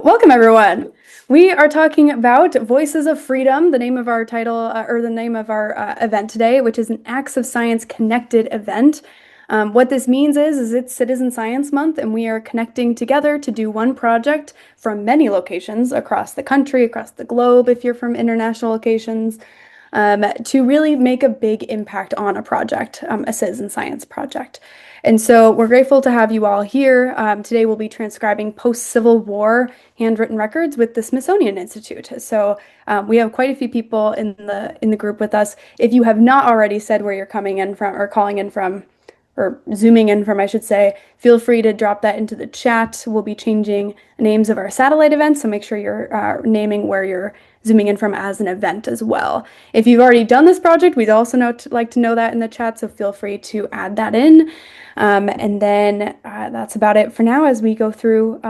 Welcome, everyone. We are talking about Voices of Freedom, the name of our title, or the name of our event today, which is an Acts of Science connected event. What this means is it's Citizen Science Month, and we are connecting together to do one project from many locations across the country, across the globe, if you're from international locations, to really make a big impact on a project, a citizen science project. And so we're grateful to have you all here. Today we'll be transcribing post-Civil War handwritten records with the Smithsonian Institute. So we have quite a few people in the group with us. If you have not already said where you're coming in from or calling in from, or zooming in from, I should say, feel free to drop that into the chat. We'll be changing names of our satellite events, so make sure you're naming where you're zooming in from as an event as well. If you've already done this project, we'd also like to know that in the chat, so feel free to add that in. And then that's about it for now as we go through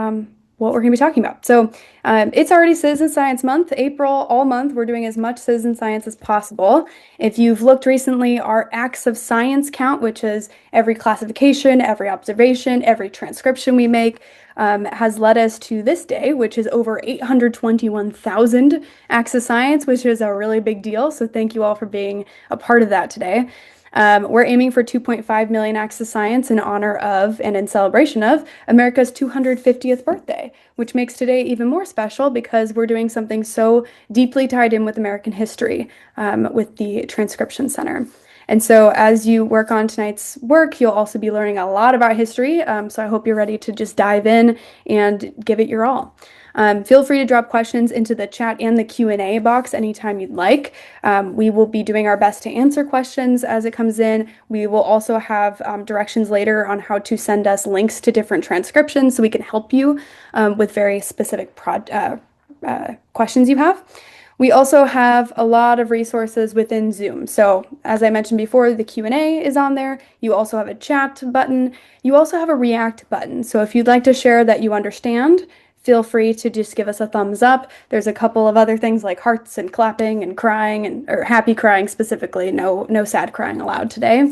what we're going to be talking about. So it's already Citizen Science Month. April, all month, we're doing as much citizen science as possible. If you've looked recently, our Acts of Science count, which is every classification, every observation, every transcription we make, has led us to this day, which is over 821,000 acts of science, which is a really big deal. So thank you all for being a part of that today. We're aiming for 2.5 million acts of science in honor of and in celebration of America's 250th birthday, which makes today even more special because we're doing something so deeply tied in with American history with the Transcription Center. And so as you work on tonight's work, you'll also be learning a lot about history. So I hope you're ready to just dive in and give it your all. Feel free to drop questions into the chat and the Q&A box anytime you'd like. We will be doing our best to answer questions as it comes in. We will also have directions later on how to send us links to different transcriptions so we can help you with very specific questions you have. We also have a lot of resources within Zoom. So as I mentioned before, the Q&A is on there. You also have a chat button. You also have a react button. So if you'd like to share that you understand, feel free to just give us a thumbs up. There's a couple of other things like hearts and clapping and crying or happy crying specifically. No sad crying allowed today.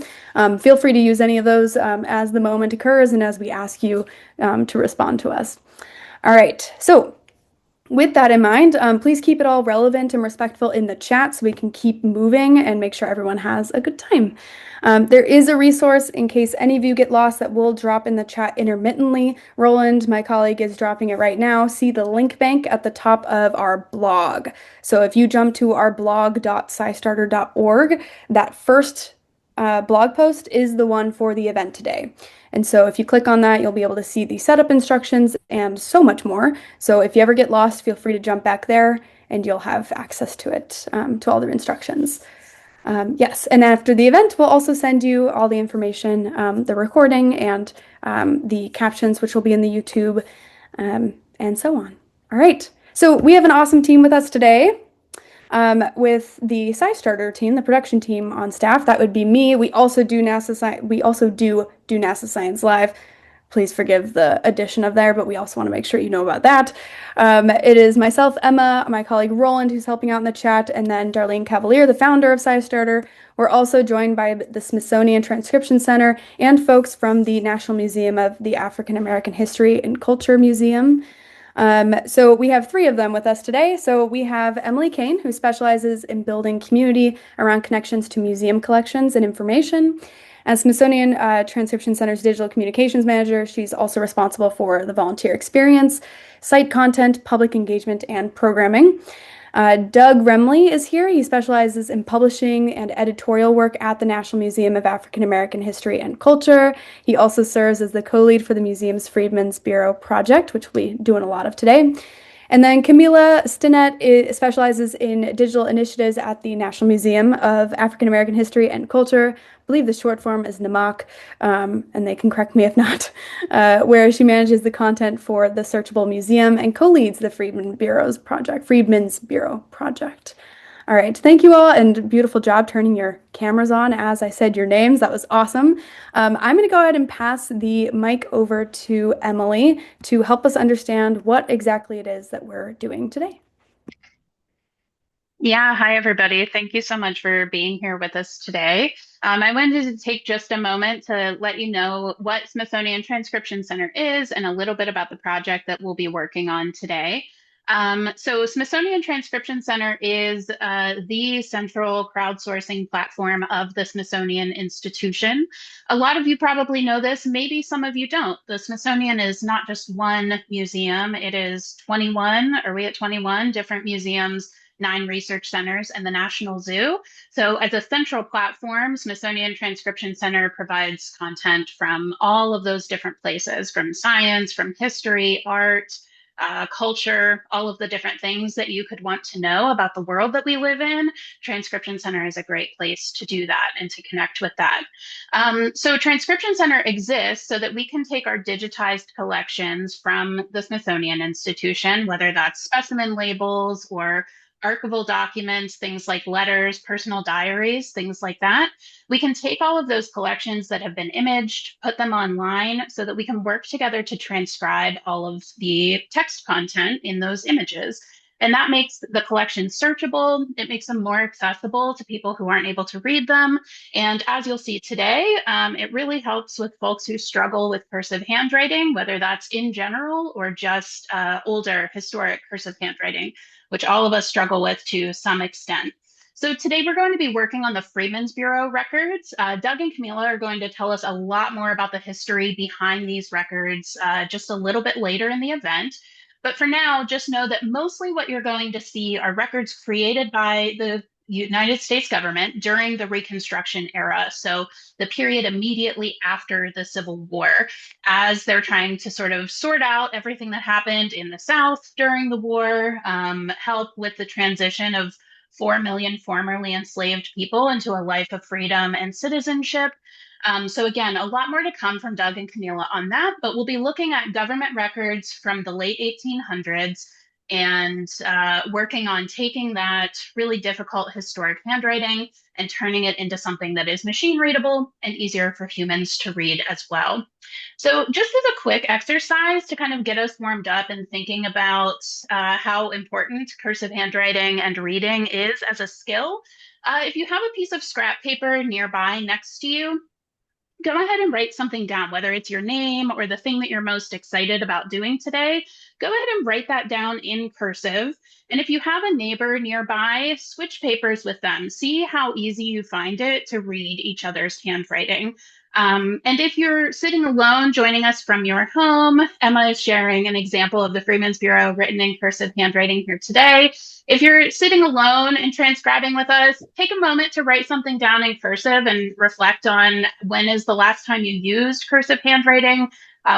Feel free to use any of those as the moment occurs and as we ask you to respond to us. All right, so with that in mind, please keep it all relevant and respectful in the chat so we can keep moving and make sure everyone has a good time. There is a resource in case any of you get lost that will drop in the chat intermittently. Roland, my colleague, is dropping it right now. See the link bank at the top of our blog. So if you jump to our blog.scistarter.org, that first blog post is the one for the event today. And so if you click on that, you'll be able to see the setup instructions and so much more. So if you ever get lost, feel free to jump back there and you'll have access to it, to all the instructions. Yes, and after the event, we'll also send you all the information, the recording and the captions, which will be in the YouTube, and so on. All right, so we have an awesome team with us today. With the SciStarter team, the production team on staff, that would be me. We also do NASA Science Live. Please forgive the addition of there, but we also want to make sure you know about that. It is myself, Emma, my colleague Roland, who's helping out in the chat, and then Darlene Cavalier, the founder of SciStarter. We're also joined by the Smithsonian Transcription Center and folks from the National Museum of the African American History and Culture Museum. So we have three of them with us today. So we have Emily Kane, who specializes in building community around connections to museum collections and information. As Smithsonian Transcription Center's Digital Communications Manager, she's also responsible for the volunteer experience, site content, public engagement, and programming. Doug Remley is here. He specializes in publishing and editorial work at the National Museum of African American History and Culture. He also serves as the co-lead for the museum's Freedmen's Bureau project, which we'll be doing a lot of today. And then Camila Stinnett specializes in digital initiatives at the National Museum of African American History and Culture. I believe the short form is NAMAC, and they can correct me if not, where she manages the content for the Searchable Museum and co-leads the Freedmen's Bureau project. All right, thank you all, and beautiful job turning your cameras on as I said your names. That was awesome. I'm going to go ahead and pass the mic over to Emily to help us understand what exactly it is that we're doing today. Yeah, hi everybody. Thank you so much for being here with us today. I wanted to take just a moment to let you know what Smithsonian Transcription Center is and a little bit about the project that we'll be working on today. So, Smithsonian Transcription Center is the central crowdsourcing platform of the Smithsonian Institution. A lot of you probably know this, maybe some of you don't. The Smithsonian is not just one museum, it is 21, are we at 21 different museums, 9 research centers, and the National Zoo. So, as a central platform, Smithsonian Transcription Center provides content from all of those different places, from science, from history, art, culture, all of the different things that you could want to know about the world that we live in. Transcription Center is a great place to do that and to connect with that. So, Transcription Center exists so that we can take our digitized collections from the Smithsonian Institution, whether that's specimen labels or archival documents, things like letters, personal diaries, things like that. We can take all of those collections that have been imaged, put them online so that we can work together to transcribe all of the text content in those images. And that makes the collection searchable. It makes them more accessible to people who aren't able to read them. And as you'll see today, it really helps with folks who struggle with cursive handwriting, whether that's in general or just older historic cursive handwriting, which all of us struggle with to some extent. So today we're going to be working on the Freedmen's Bureau records. Doug and Camila are going to tell us a lot more about the history behind these records just a little bit later in the event. But for now, just know that mostly what you're going to see are records created by the United States government during the Reconstruction era. So the period immediately after the Civil War, as they're trying to sort of sort out everything that happened in the South during the war, help with the transition of 4 million formerly enslaved people into a life of freedom and citizenship. So again, a lot more to come from Doug and Camila on that, but we'll be looking at government records from the late 1800s and working on taking that really difficult historic handwriting and turning it into something that is machine readable and easier for humans to read as well. So, just as a quick exercise to kind of get us warmed up and thinking about how important cursive handwriting and reading is as a skill, if you have a piece of scrap paper nearby next to you, go ahead and write something down, whether it's your name or the thing that you're most excited about doing today. Go ahead and write that down in cursive. And if you have a neighbor nearby, switch papers with them. See how easy you find it to read each other's handwriting. And if you're sitting alone joining us from your home, Emma is sharing an example of the Freedmen's Bureau written in cursive handwriting here today. If you're sitting alone and transcribing with us, take a moment to write something down in cursive and reflect on when is the last time you used cursive handwriting?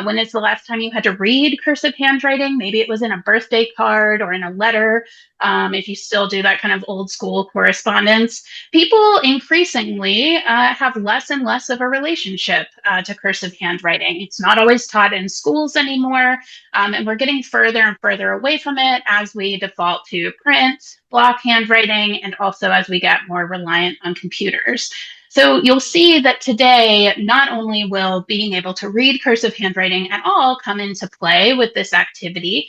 When is the last time you had to read cursive handwriting? Maybe it was in a birthday card or in a letter. If you still do that kind of old school correspondence, people increasingly have less and less of a relationship to cursive handwriting. It's not always taught in schools anymore. And we're getting further and further away from it as we default to print, block handwriting, and also as we get more reliant on computers. So you'll see that today, not only will being able to read cursive handwriting at all come into play with this activity,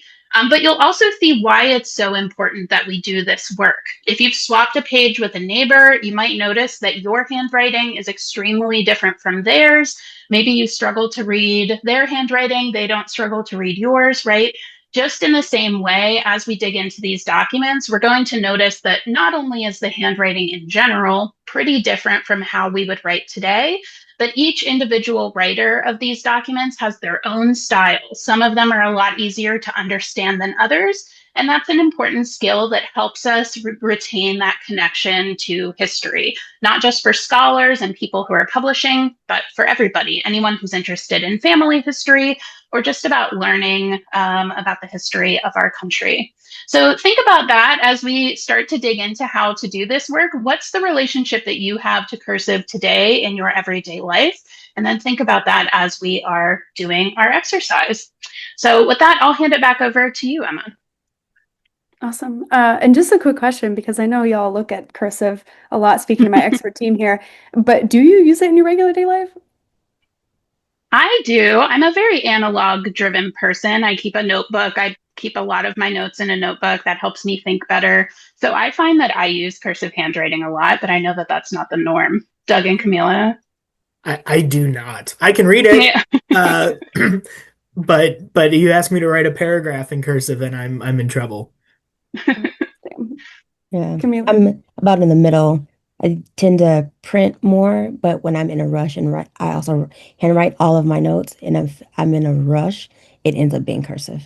but you'll also see why it's so important that we do this work. If you've swapped a page with a neighbor, you might notice that your handwriting is extremely different from theirs. Maybe you struggle to read their handwriting, they don't struggle to read yours, right? Just in the same way, as we dig into these documents, we're going to notice that not only is the handwriting in general pretty different from how we would write today, but each individual writer of these documents has their own style. Some of them are a lot easier to understand than others. And that's an important skill that helps us retain that connection to history, not just for scholars and people who are publishing, but for everybody, anyone who's interested in family history or just about learning about the history of our country. So think about that as we start to dig into how to do this work. What's the relationship that you have to cursive today in your everyday life? And then think about that as we are doing our exercise. So with that, I'll hand it back over to you, Emma. Awesome. And just a quick question, because I know y'all look at cursive a lot, speaking to my expert team here, but do you use it in your regular day life? I do. I'm a very analog driven person. I keep a notebook. I keep a lot of my notes in a notebook. That helps me think better. So I find that I use cursive handwriting a lot, but I know that that's not the norm. Doug and Camila. I do not. I can read it, Yeah. uh, but you ask me to write a paragraph in cursive, and I'm in trouble. Same. Yeah, Camila. I'm about in the middle. I tend to print more, but when I'm in a rush and write, I also handwrite all of my notes. And if I'm in a rush, it ends up being cursive.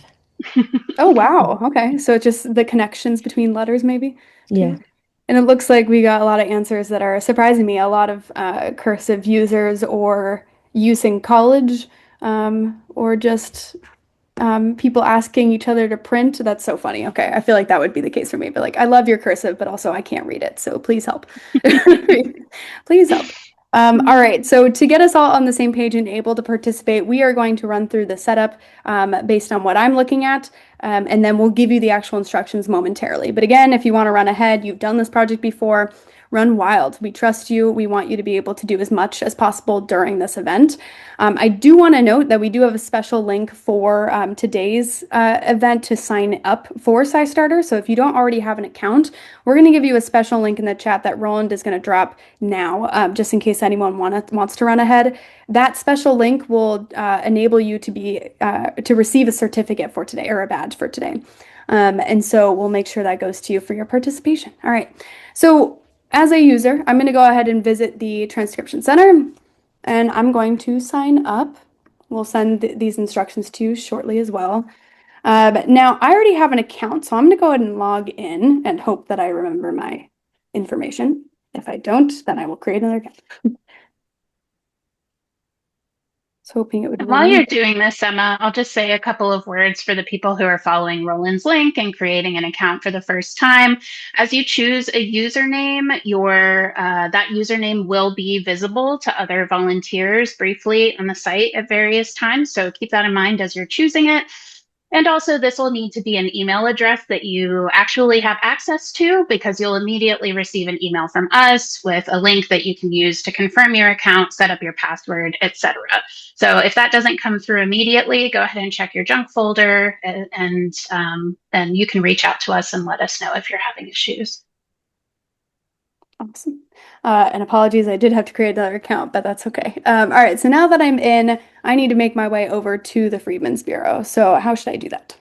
Oh, wow. Okay. So it's just the connections between letters, maybe, Yeah. too. And it looks like we got a lot of answers that are surprising me. A lot of cursive users or use in college, or just people asking each other to print. That's so funny. Okay. I feel like that would be the case for me. But like, I love your cursive, but also I can't read it. So please help. Please help. All right. So to get us all on the same page and able to participate, we are going to run through the setup based on what I'm looking at. And then we'll give you the actual instructions momentarily. But again, if you want to run ahead, you've done this project before, run wild. We trust you. We want you to be able to do as much as possible during this event. I do want to note that we do have a special link for today's event to sign up for SciStarter. So if you don't already have an account, we're going to give you a special link in the chat that Roland is going to drop now, just in case anyone wants to run ahead. That special link will enable you to receive a certificate for today or a badge for today. And so we'll make sure that goes to you for your participation. All right. So as a user, I'm going to go ahead and visit the Transcription Center, and I'm going to sign up. We'll send these instructions to you shortly as well. Now, I already have an account, so I'm going to go ahead and log in and hope that I remember my information. If I don't, then I will create another account. Hoping it would While remember. you're doing this, Emma, I'll just say a couple of words for the people who are following Roland's link and creating an account for the first time. As you choose a username, that username will be visible to other volunteers briefly on the site at various times. So keep that in mind as you're choosing it. And also, this will need to be an email address that you actually have access to, because you'll immediately receive an email from us with a link that you can use to confirm your account, set up your password, etc. So if that doesn't come through immediately, go ahead and check your junk folder, and then you can reach out to us and let us know if you're having issues. Awesome. And apologies, I did have to create another account, but that's okay. All right, so now that I'm in, I need to make my way over to the Freedmen's Bureau. So how should I do that?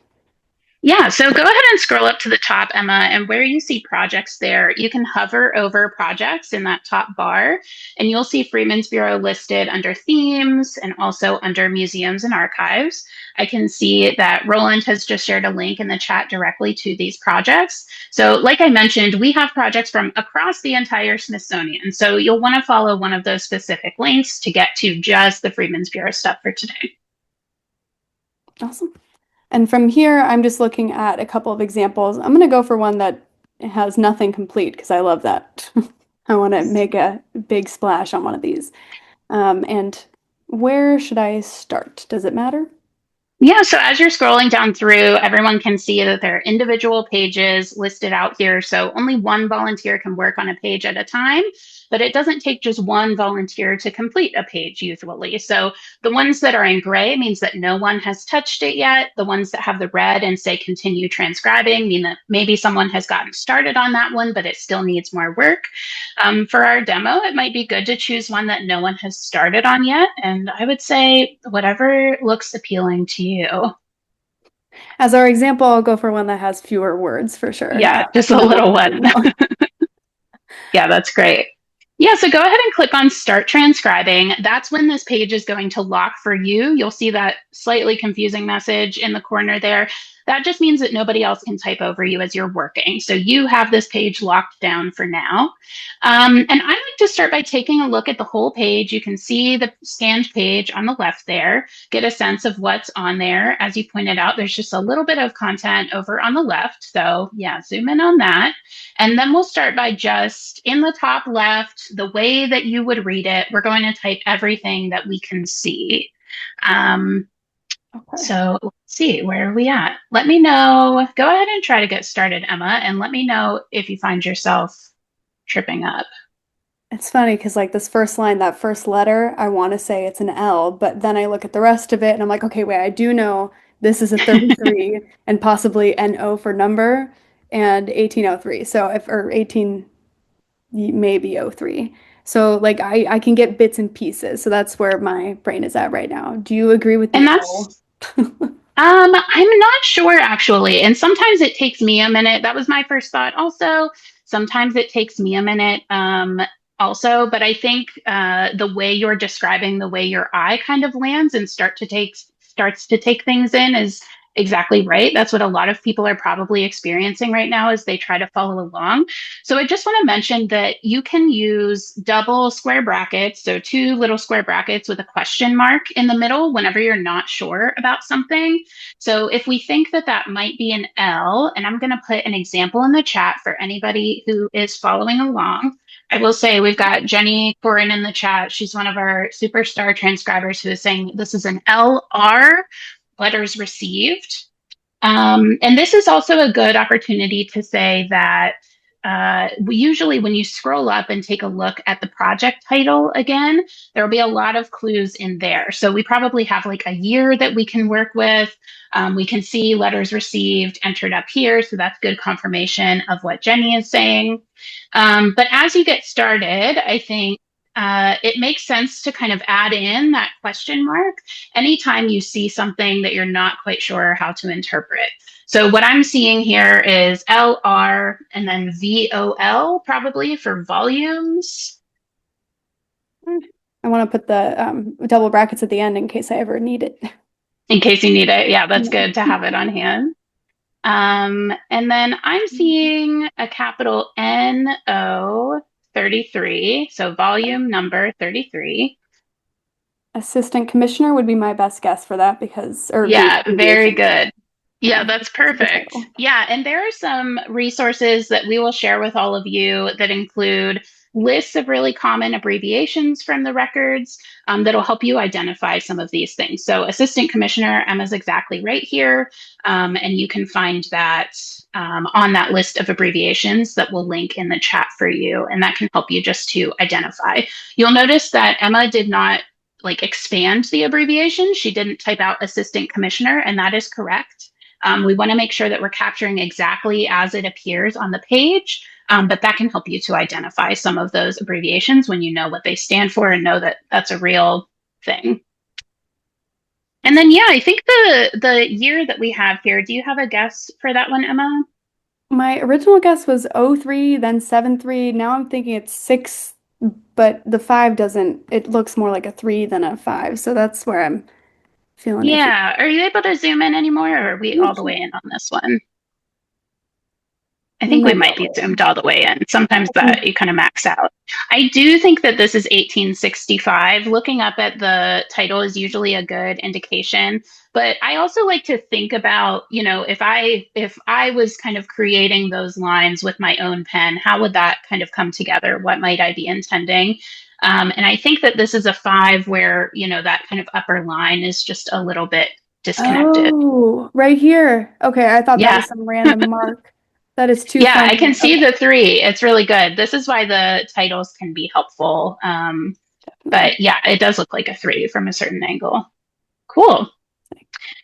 Yeah, so go ahead and scroll up to the top, Emma, and where you see projects there, you can hover over projects in that top bar, and you'll see Freedmen's Bureau listed under themes and also under museums and archives. I can see that Roland has just shared a link in the chat directly to these projects. So like I mentioned, we have projects from across the entire Smithsonian. So you'll want to follow one of those specific links to get to just the Freedmen's Bureau stuff for today. Awesome. And from here, I'm just looking at a couple of examples. I'm going to go for one that has nothing complete because I love that. I want to make a big splash on one of these. And where should I start? Does it matter? Yeah, so as you're scrolling down through, everyone can see that there are individual pages listed out here. So only one volunteer can work on a page at a time, but it doesn't take just one volunteer to complete a page usually. So the ones that are in gray means that no one has touched it yet. The ones that have the red and say continue transcribing mean that maybe someone has gotten started on that one, but it still needs more work. For our demo, it might be good to choose one that no one has started on yet. And I would say whatever looks appealing to you. As our example, I'll go for one that has fewer words for sure. Yeah, just a little one. Yeah, that's great. Yeah, so go ahead and click on Start Transcribing. That's when this page is going to lock for you. You'll see that slightly confusing message in the corner there. That just means that nobody else can type over you as you're working. So you have this page locked down for now. And I like to start by taking a look at the whole page. You can see the scanned page on the left there, get a sense of what's on there. As you pointed out, there's just a little bit of content over on the left. So yeah, zoom in on that. And then we'll start by just in the top left, the way that you would read it, we're going to type everything that we can see. Okay. So let's see, where are we at? Let me know. Go ahead and try to get started, Emma, and let me know if you find yourself tripping up. It's funny because like this first line, that first letter, I want to say it's an L, but then I look at the rest of it and I'm like, okay, wait, I do know this is a 33 and possibly NO for number and 1803. So if or 18 maybe '03. So like I can get bits and pieces. So that's where my brain is at right now. Do you agree with And the L? that's I'm not sure actually. And sometimes it takes me a minute. That was my first thought also. Sometimes it takes me a minute also, but I think the way you're describing the way your eye kind of lands and starts to take things in is exactly right. That's what a lot of people are probably experiencing right now as they try to follow along. So I just want to mention that you can use double square brackets, so two little square brackets with a question mark in the middle whenever you're not sure about something. So if we think that that might be an L, and I'm going to put an example in the chat for anybody who is following along. I will say we've got Jenny Corin in the chat. She's one of our superstar transcribers who is saying this is an LR, letters received. And this is also a good opportunity to say that we usually, when you scroll up and take a look at the project title again, there will be a lot of clues in there. So we probably have like a year that we can work with. We can see letters received entered up here. So that's good confirmation of what Jenny is saying. But as you get started, I think it makes sense to kind of add in that question mark anytime you see something that you're not quite sure how to interpret. So what I'm seeing here is LR and then VOL probably for volumes. I want to put the double brackets at the end in case I ever need it. In case you need it. Yeah, that's Yeah. good to have it on hand. And then I'm seeing a capital NO 33. So volume number 33. Assistant commissioner would be my best guess for that because, or the Yeah, very abbreviation. good. Yeah, Yeah, that's that's the perfect. title. Yeah, and there are some resources that we will share with all of you that include lists of really common abbreviations from the records that'll help you identify some of these things. So, Assistant Commissioner, Emma's exactly right here, and you can find that on that list of abbreviations that we'll link in the chat for you, and that can help you just to identify. You'll notice that Emma did not like expand the abbreviation. She didn't type out Assistant Commissioner, and that is correct. We want to make sure that we're capturing exactly as it appears on the page, but that can help you to identify some of those abbreviations when you know what they stand for and know that that's a real thing. And then, yeah, I think the year that we have here, do you have a guess for that one, Emma? My original guess was '03, then '73. Now I'm thinking it's 6, but the 5 doesn't, it looks more like a 3 than a 5. So that's where I'm feeling iffy. Yeah. Are you able to zoom in anymore, or are we all the way in on this one? I We think we might be might all the be way zoomed all the way in. Sometimes in. that you kind of max out. I do think that this is 1865. Looking up at the title is usually a good indication. But I also like to think about, you know, if I was kind of creating those lines with my own pen, how would that kind of come together? What might I be intending? And I think that this is a 5 where, you know, that kind of upper line is just a little bit disconnected. Oh, right here. Okay, I thought that Yeah. was some random mark. That is too Yeah, I funny. can see Okay, the 3. It's really good. This is why the titles can be helpful. definitely. But yeah, it does look like a 3 from a certain angle. Cool.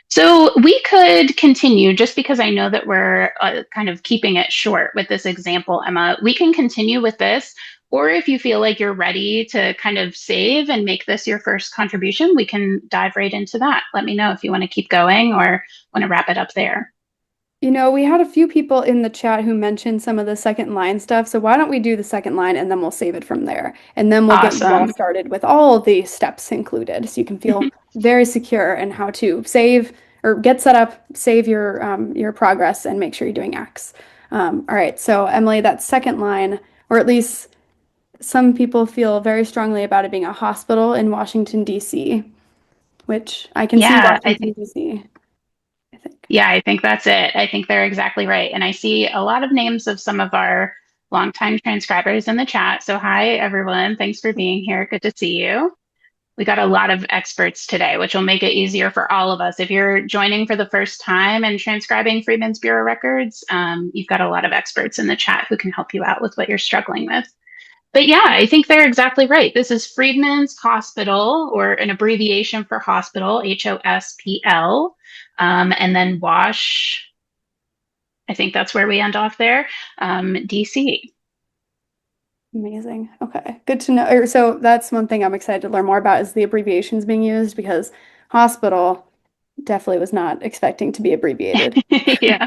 So we could continue just because I know that we're kind of keeping it short with this example, Emma. We can continue with this. Or if you feel like you're ready to kind of save and make this your first contribution, we can dive right into that. Let me know if you want to keep going or want to wrap it up there. You know, we had a few people in the chat who mentioned some of the second line stuff. So why don't we do the second line and then we'll save it from there. And then we'll get you all Awesome. started with all the steps included. So you can feel very secure in how to save or get set up, save your progress and make sure you're doing X. All right. So Emily, that second line, or at least some people feel very strongly about it being a hospital in Washington, D.C., which I can see Yeah, I Washington, think D.C., I think. Yeah, I think that's it. I think they're exactly right. And I see a lot of names of some of our longtime transcribers in the chat. So, hi, everyone. Thanks for being here. Good to see you. We got a lot of experts today, which will make it easier for all of us. If you're joining for the first time and transcribing Freedmen's Bureau records, you've got a lot of experts in the chat who can help you out with what you're struggling with. But yeah, I think they're exactly right. This is Freedmen's Hospital, or an abbreviation for hospital, HOSPL, and then WASH. I think that's where we end off there, DC. Amazing. Okay, good to know. So that's one thing I'm excited to learn more about is the abbreviations being used because hospital definitely was not expecting to be abbreviated. Yeah.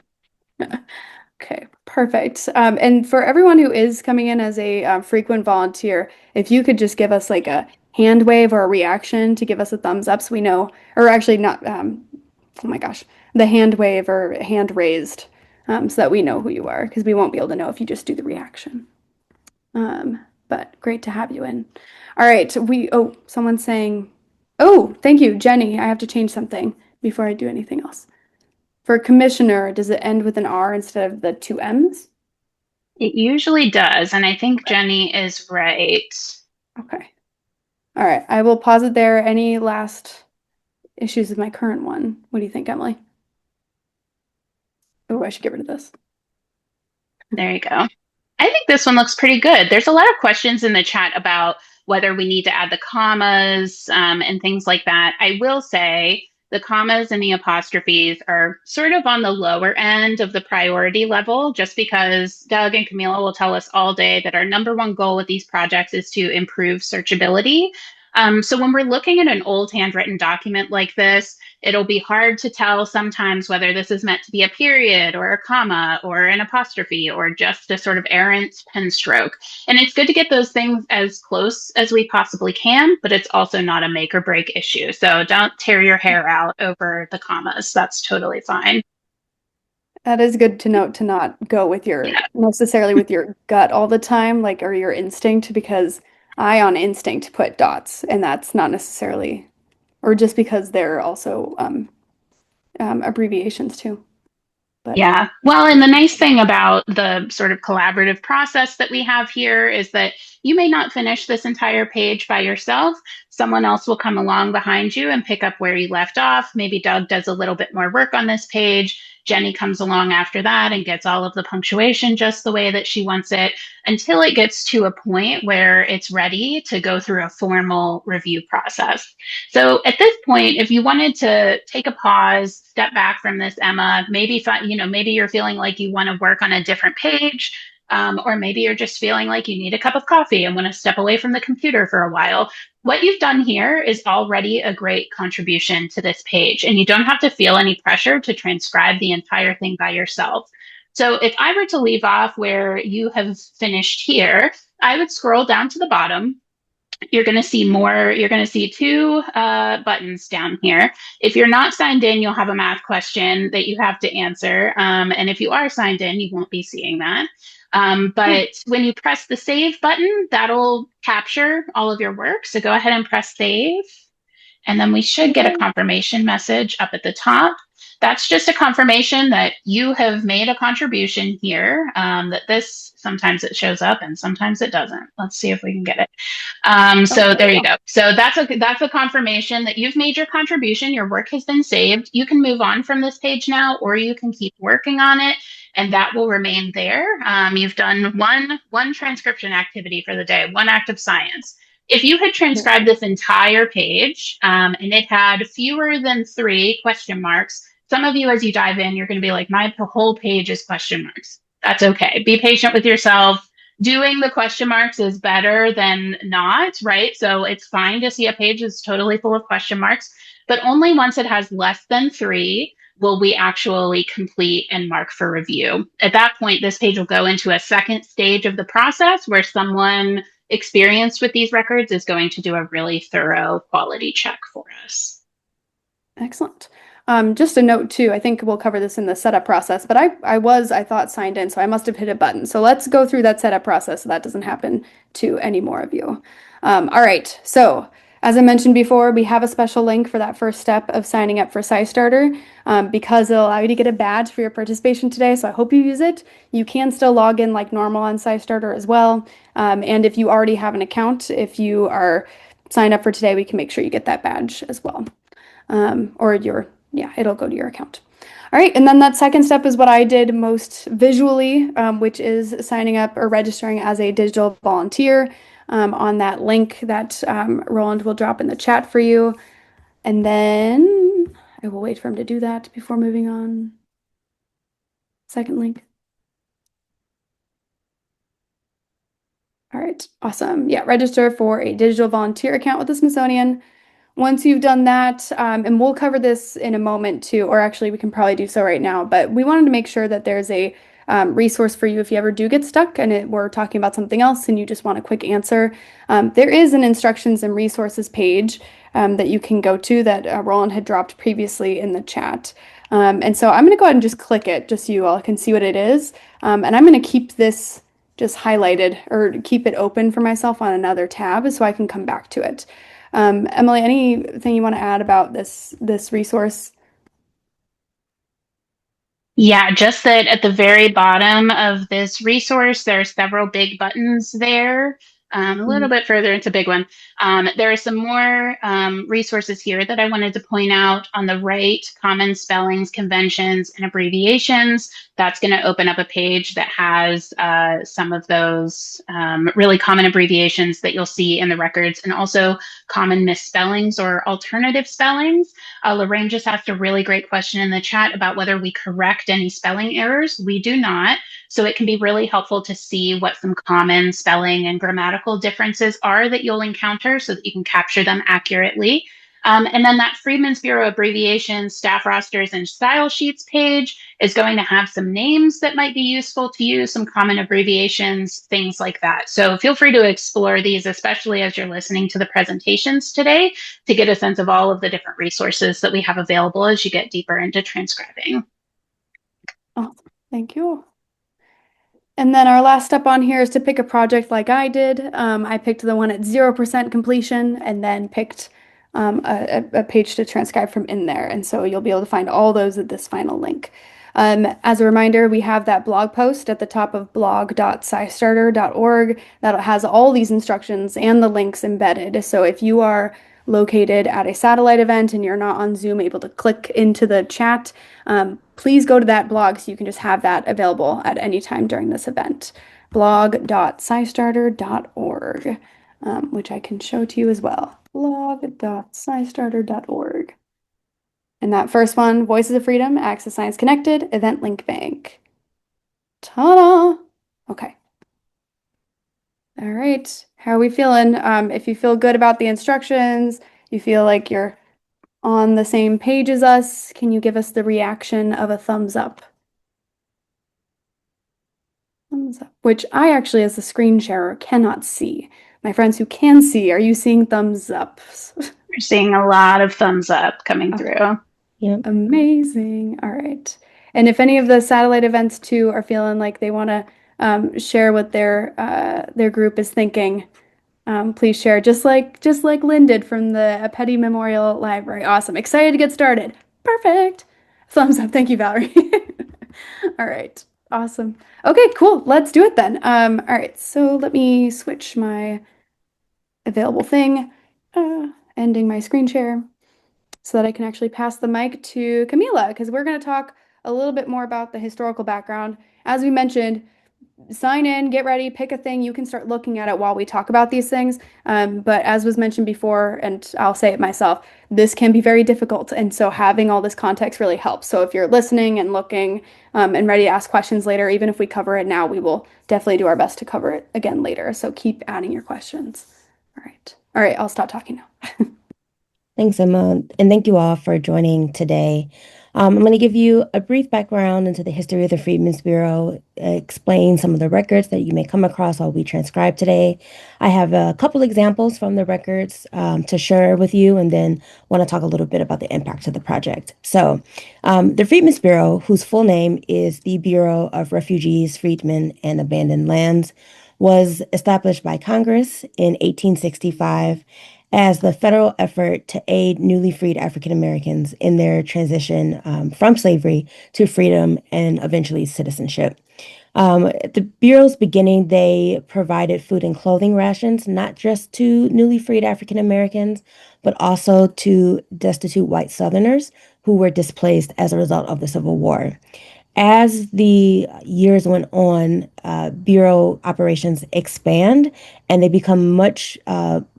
Okay, perfect. And for everyone who is coming in as a frequent volunteer, if you could just give us like a hand wave or a reaction to give us a thumbs up so we know, or actually not, oh my gosh, the hand wave or hand raised so that we know who you are because we won't be able to know if you just do the reaction. But great to have you in. All right, someone's saying, oh, thank you, Jenny. I have to change something before I do anything else. For commissioner, does it end with an R instead of the two M's? It usually does, and I think Jenny is right. Okay. All right, I will pause it there. Any last issues with my current one? What do you think, Emily? Oh, I should get rid of this. There you go. I think this one looks pretty good. There's a lot of questions in the chat about whether we need to add the commas and things like that. I will say the commas and the apostrophes are sort of on the lower end of the priority level, just because Doug and Camila will tell us all day that our number one goal with these projects is to improve searchability. So when we're looking at an old handwritten document like this, it'll be hard to tell sometimes whether this is meant to be a period or a comma or an apostrophe or just a sort of errant pen stroke. And it's good to get those things as close as we possibly can, but it's also not a make or break issue. So don't tear your hair out over the commas. That's totally fine. That is good to note to not go with your necessarily with your gut all the time, like or your instinct, because I on instinct put dots, and that's not necessarily, or just because they're also abbreviations too. But Yeah. Well, and the nice thing about the sort of collaborative process that we have here is that you may not finish this entire page by yourself. Someone else will come along behind you and pick up where you left off. Maybe Doug does a little bit more work on this page. Jenny comes along after that and gets all of the punctuation just the way that she wants it until it gets to a point where it's ready to go through a formal review process. So at this point, if you wanted to take a pause, step back from this, Emma, maybe maybe you're feeling like you want to work on a different page, or maybe you're just feeling like you need a cup of coffee and want to step away from the computer for a while. What you've done here is already a great contribution to this page, and you don't have to feel any pressure to transcribe the entire thing by yourself. So if I were to leave off where you have finished here, I would scroll down to the bottom. You're going to see more. You're going to see two buttons down here. If you're not signed in, you'll have a math question that you have to answer. And if you are signed in, you won't be seeing that. But when you press the save button, that'll capture all of your work. So go ahead and press save. And then we should get a confirmation message up at the top. That's just a confirmation that you have made a contribution here, that this, sometimes it shows up and sometimes it doesn't. Let's see if we can get it. So there you go. So that's a confirmation that you've made your contribution. Your work has been saved. You can move on from this page now, or you can keep working on it, and that will remain there. You've done one transcription activity for the day, one act of science. If you had transcribed this entire page and it had fewer than 3 question marks, some of you, as you dive in, you're going to be like, my whole page is question marks. That's okay. Be patient with yourself. Doing the question marks is better than not, right? So it's fine to see a page that's totally full of question marks, but only once it has less than 3 will we actually complete and mark for review. At that point, this page will go into a second stage of the process where someone experienced with these records is going to do a really thorough quality check for us. excellent. Just a note too, I think we'll cover this in the setup process, but I thought signed in, so I must have hit a button. So let's go through that setup process so that doesn't happen to any more of you. All right, so as I mentioned before, we have a special link for that first step of signing up for SciStarter because it'll allow you to get a badge for your participation today, so I hope you use it. You can still log in like normal on SciStarter as well, and if you already have an account, if you are signed up for today, we can make sure you get that badge as well. Or it'll go to your account. All right, and then that second step is what I did most visually, which is signing up or registering as a digital volunteer on that link that Roland will drop in the chat for you. And then I will wait for him to do that before moving on. Second link. All right, awesome. Yeah, register for a digital volunteer account with the Smithsonian. Once you've done that, and we'll cover this in a moment too, or actually we can probably do so right now, but we wanted to make sure that there's a resource for you if you ever do get stuck and we're talking about something else and you just want a quick answer. There is an instructions and resources page that you can go to that Roland had dropped previously in the chat. And so I'm going to go ahead and just click it just so you all can see what it is. And I'm going to keep this just highlighted or keep it open for myself on another tab so I can come back to it. Emily, anything you want to add about this resource? Yeah, just that at the very bottom of this resource, there are several big buttons there. A little bit further, it's a big one. There are some more resources here that I wanted to point out. On the right, common spellings, conventions, and abbreviations. That's going to open up a page that has some of those really common abbreviations that you'll see in the records, and also common misspellings or alternative spellings. Lorraine just asked a really great question in the chat about whether we correct any spelling errors. We do not. So it can be really helpful to see what some common spelling and grammatical differences are that you'll encounter so that you can capture them accurately. And then that Freedmen's Bureau abbreviations, staff rosters, and style sheets page is going to have some names that might be useful to you, some common abbreviations, things like that. So feel free to explore these, especially as you're listening to the presentations today, to get a sense of all of the different resources that we have available as you get deeper into transcribing. Oh, thank you. And then our last step on here is to pick a project like I did. I picked the one at 0% completion and then picked a page to transcribe from in there. And so you'll be able to find all those at this final link. As a reminder, we have that blog post at the top of blog.scistarter.org that has all these instructions and the links embedded. So if you are located at a satellite event and you're not on Zoom able to click into the chat, please go to that blog so you can just have that available at any time during this event. blog.scistarter.org, which I can show to you as well. blog.scistarter.org. And that first one, Voices of Freedom, Access Science Connected, Event Link Bank. Ta-da! Okay. All right. How are we feeling? If you feel good about the instructions, you feel like you're on the same page as us, can you give us the reaction of a thumbs up? Thumbs up, which I actually, as a screen sharer, cannot see. My friends who can see, are you seeing thumbs ups? We're seeing a lot of thumbs up coming through. Yep. Amazing. All right. And if any of the satellite events too are feeling like they want to share what their group is thinking, please share, just like Lynn did from the Petty Memorial Library. Awesome. Excited to get started. Perfect. Thumbs up. Thank you, Valerie. All right. Awesome. Okay, cool. Let's do it then. All right. So let me switch my available thing, ending my screen share so that I can actually pass the mic to Camila, because we're going to talk a little bit more about the historical background. As we mentioned, sign in, get ready, pick a thing. You can start looking at it while we talk about these things. But as was mentioned before, and I'll say it myself, this can be very difficult. And so having all this context really helps. So if you're listening and looking and ready to ask questions later, even if we cover it now, we will definitely do our best to cover it again later. So keep adding your questions. All right. All right, I'll stop talking now. Thanks, Emma, and thank you all for joining today. I'm going to give you a brief background into the history of the Freedmen's Bureau, explain some of the records that you may come across while we transcribe today. I have a couple examples from the records to share with you, and then want to talk a little bit about the impact of the project. So the Freedmen's Bureau, whose full name is the Bureau of Refugees, Freedmen, and Abandoned Lands, was established by Congress in 1865 as the federal effort to aid newly freed African Americans in their transition from slavery to freedom and eventually citizenship. At the Bureau's beginning, they provided food and clothing rations, not just to newly freed African Americans, but also to destitute white Southerners who were displaced as a result of the Civil War. As the years went on, Bureau operations expand and they become much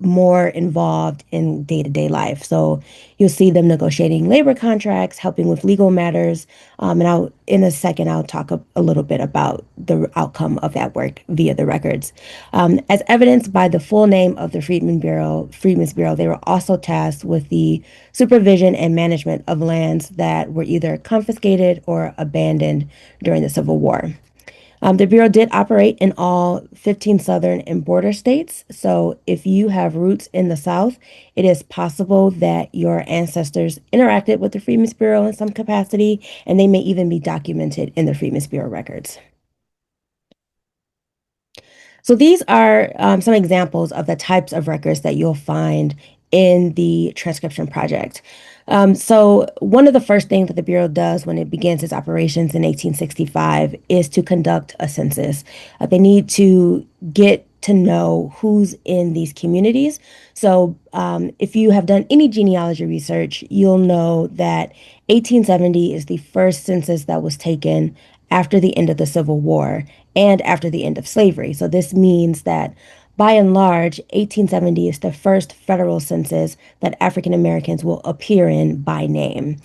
more involved in day-to-day life. So you'll see them negotiating labor contracts, helping with legal matters. In a second, I'll talk a little bit about the outcome of that work via the records. As evidenced by the full name of the Freedmen's Bureau, they were also tasked with the supervision and management of lands that were either confiscated or abandoned during the Civil War. The Bureau did operate in all 15 southern and border states. So if you have roots in the South, it is possible that your ancestors interacted with the Freedmen's Bureau in some capacity, and they may even be documented in the Freedmen's Bureau records. So these are some examples of the types of records that you'll find in the transcription project. So one of the first things that the Bureau does when it begins its operations in 1865 is to conduct a census. They need to get to know who's in these communities. So if you have done any genealogy research, you'll know that 1870 is the first census that was taken after the end of the Civil War and after the end of slavery. So this means that by and large, 1870 is the first federal census that African Americans will appear in by name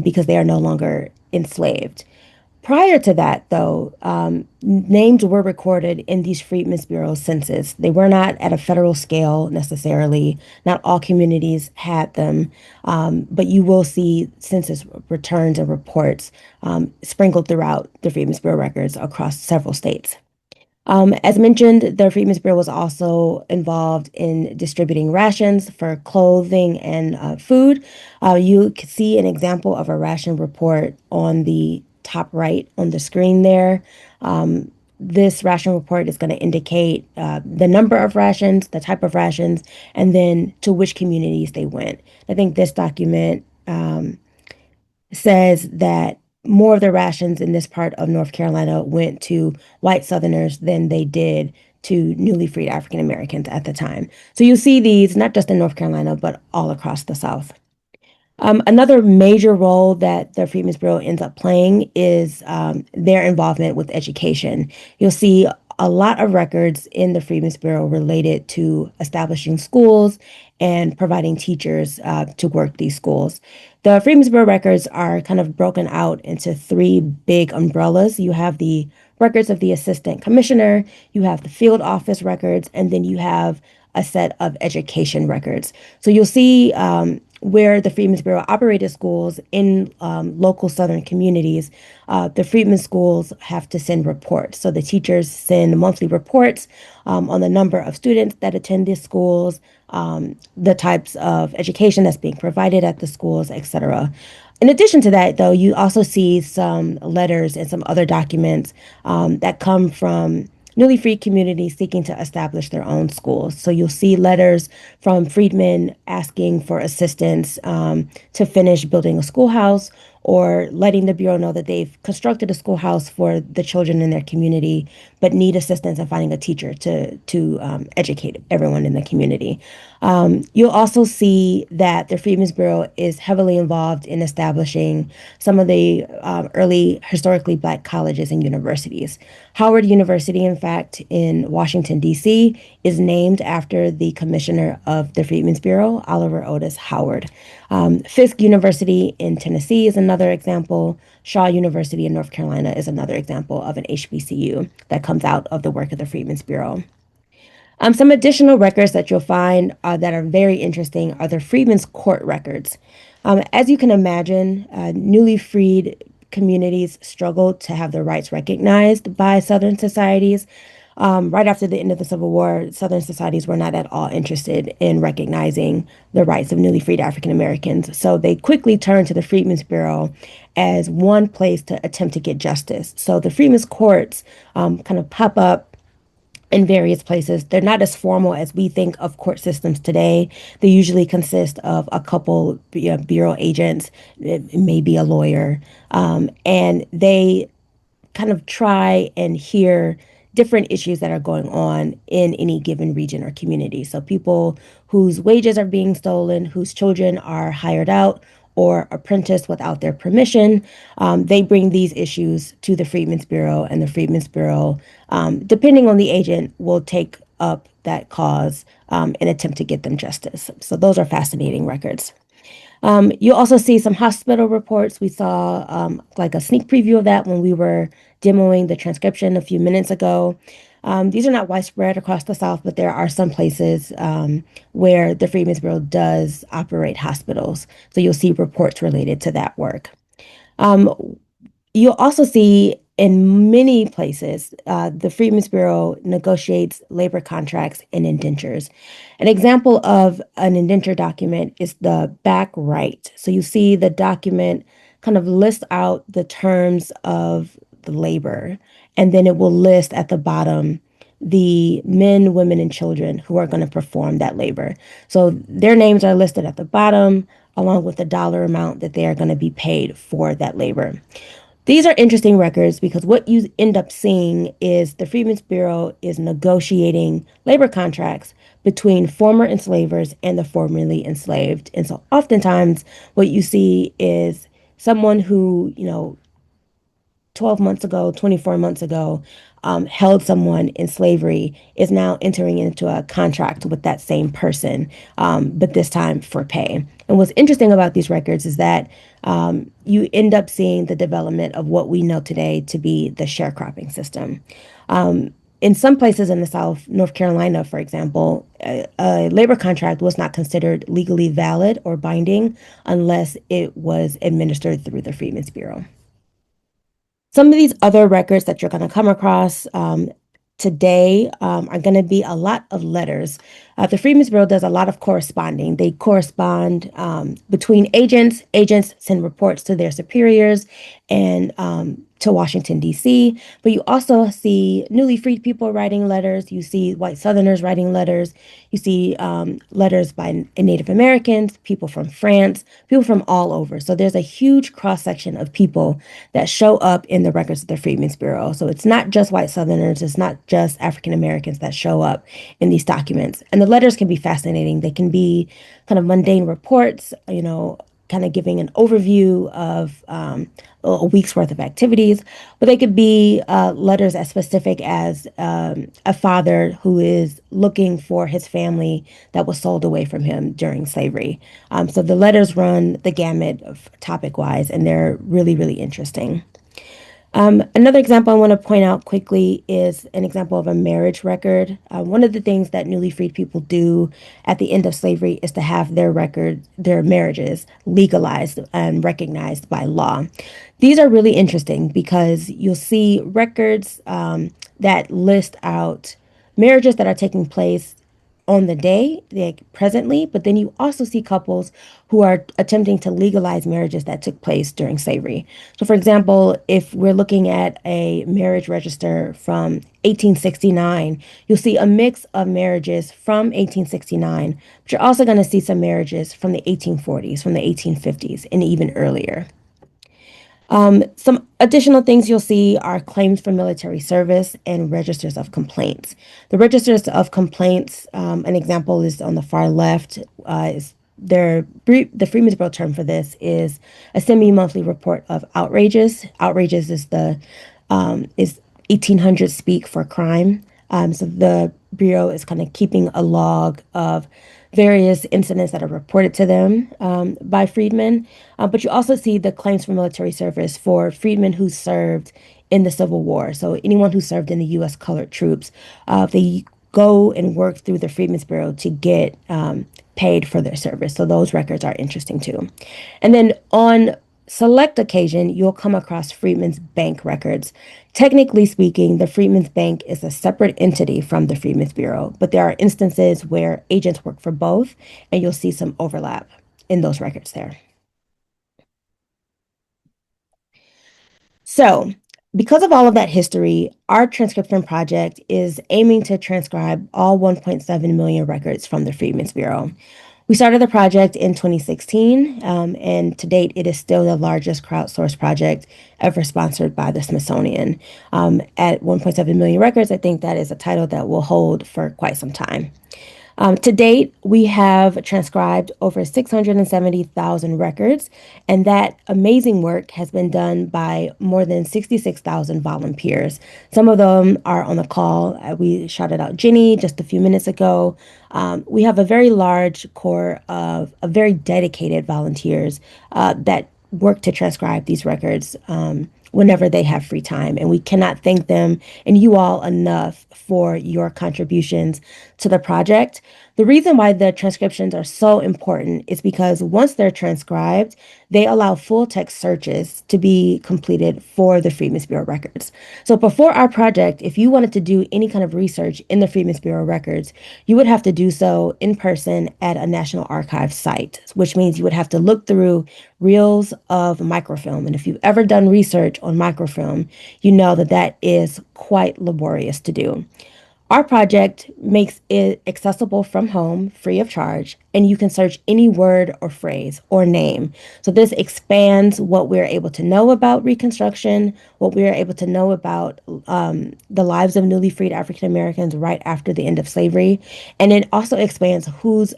because they are no longer enslaved. Prior to that, though, names were recorded in these Freedmen's Bureau census. They were not at a federal scale necessarily. Not all communities had them, but you will see census returns and reports sprinkled throughout the Freedmen's Bureau records across several states. As mentioned, the Freedmen's Bureau was also involved in distributing rations for clothing and food. You can see an example of a ration report on the top right on the screen there. This ration report is going to indicate the number of rations, the type of rations, and then to which communities they went. I think this document says that more of the rations in this part of North Carolina went to white Southerners than they did to newly freed African Americans at the time. So you see these not just in North Carolina, but all across the South. Another major role that the Freedmen's Bureau ends up playing is their involvement with education. You'll see a lot of records in the Freedmen's Bureau related to establishing schools and providing teachers to work these schools. The Freedmen's Bureau records are kind of broken out into three big umbrellas. You have the records of the assistant commissioner, you have the field office records, and then you have a set of education records. So you'll see where the Freedmen's Bureau operated schools in local Southern communities, the Freedmen schools have to send reports. So the teachers send monthly reports on the number of students that attend these schools, the types of education that's being provided at the schools, etc. In addition to that, though, you also see some letters and some other documents that come from newly freed communities seeking to establish their own schools. So you'll see letters from freedmen asking for assistance to finish building a schoolhouse or letting the Bureau know that they've constructed a schoolhouse for the children in their community, but need assistance in finding a teacher to educate everyone in the community. You'll also see that the Freedmen's Bureau is heavily involved in establishing some of the early historically Black colleges and universities. Howard University, in fact, in Washington, D.C., is named after the commissioner of the Freedmen's Bureau, Oliver Otis Howard. Fisk University in Tennessee is another example. Shaw University in North Carolina is another example of an HBCU that comes out of the work of the Freedmen's Bureau. Some additional records that you'll find that are very interesting are the Freedmen's Court records. As you can imagine, newly freed communities struggled to have their rights recognized by Southern societies. Right after the end of the Civil War, Southern societies were not at all interested in recognizing the rights of newly freed African Americans. So they quickly turned to the Freedmen's Bureau as one place to attempt to get justice. So the Freedmen's Courts kind of pop up in various places. They're not as formal as we think of court systems today. They usually consist of a couple bureau agents, it may be a lawyer, and they kind of try and hear different issues that are going on in any given region or community. So people whose wages are being stolen, whose children are hired out, or apprentice without their permission, they bring these issues to the Freedmen's Bureau, and the Freedmen's Bureau, depending on the agent, will take up that cause and attempt to get them justice. So those are fascinating records. You'll also see some hospital reports. We saw like a sneak preview of that when we were demoing the transcription a few minutes ago. These are not widespread across the South, but there are some places where the Freedmen's Bureau does operate hospitals. So you'll see reports related to that work. You'll also see in many places, the Freedmen's Bureau negotiates labor contracts and indentures. An example of an indenture document is the back right. So you see the document kind of list out the terms of the labor, and then it will list at the bottom the men, women, and children who are going to perform that labor. So their names are listed at the bottom, along with the dollar amount that they are going to be paid for that labor. These are interesting records because what you end up seeing is the Freedmen's Bureau is negotiating labor contracts between former enslavers and the formerly enslaved. And so oftentimes what you see is someone who, 12 months ago, 24 months ago, held someone in slavery is now entering into a contract with that same person, but this time for pay. And what's interesting about these records is that you end up seeing the development of what we know today to be the sharecropping system. In some places in the South, North Carolina, for example, a labor contract was not considered legally valid or binding unless it was administered through the Freedmen's Bureau. Some of these other records that you're going to come across today are going to be a lot of letters. The Freedmen's Bureau does a lot of corresponding. They correspond between agents. Agents send reports to their superiors and to Washington, D.C. But you also see newly freed people writing letters. You see white Southerners writing letters. You see letters by Native Americans, people from France, people from all over. So there's a huge cross-section of people that show up in the records of the Freedmen's Bureau. So it's not just white Southerners. It's not just African Americans that show up in these documents. And the letters can be fascinating. They can be kind of mundane reports, kind of giving an overview of a week's worth of activities, but they could be letters as specific as a father who is looking for his family that was sold away from him during slavery. So the letters run the gamut of topic-wise, and they're really, really interesting. Another example I want to point out quickly is an example of a marriage record. One of the things that newly freed people do at the end of slavery is to have their marriages legalized and recognized by law. These are really interesting because you'll see records that list out marriages that are taking place on the day, like presently, but then you also see couples who are attempting to legalize marriages that took place during slavery. So for example, if we're looking at a marriage register from 1869, you'll see a mix of marriages from 1869, but you're also going to see some marriages from the 1840s, from the 1850s, and even earlier. Some additional things you'll see are claims for military service and registers of complaints. The registers of complaints, an example is on the far left, is the Freedmen's Bureau term for this is a semi-monthly report of outrages. Outrages is 1800 speak for crime. So the Bureau is kind of keeping a log of various incidents that are reported to them by freedmen. But you also see the claims for military service for freedmen who served in the Civil War. So anyone who served in the U.S. colored troops, they go and work through the Freedmen's Bureau to get paid for their service. So those records are interesting too. And then on select occasion, you'll come across Freedmen's Bank records. Technically speaking, the Freedmen's Bank is a separate entity from the Freedmen's Bureau, but there are instances where agents work for both, and you'll see some overlap in those records there. So, because of all of that history, our transcription project is aiming to transcribe all 1.7 million records from the Freedmen's Bureau. We started the project in 2016, and to date, it is still the largest crowdsourced project ever sponsored by the Smithsonian. At 1.7 million records, I think that is a title that will hold for quite some time. To date, we have transcribed over 670,000 records, and that amazing work has been done by more than 66,000 volunteers. Some of them are on the call. We shouted out Jenny just a few minutes ago. We have a very large core of very dedicated volunteers that work to transcribe these records whenever they have free time. And we cannot thank them and you all enough for your contributions to the project. The reason why the transcriptions are so important is because once they're transcribed, they allow full text searches to be completed for the Freedmen's Bureau records. So before our project, if you wanted to do any kind of research in the Freedmen's Bureau records, you would have to do so in person at a National Archives site, which means you would have to look through reels of microfilm. And if you've ever done research on microfilm, you know that that is quite laborious to do. Our project makes it accessible from home, free of charge, and you can search any word or phrase or name. So this expands what we're able to know about Reconstruction, what we're able to know about the lives of newly freed African Americans right after the end of slavery. And it also expands who's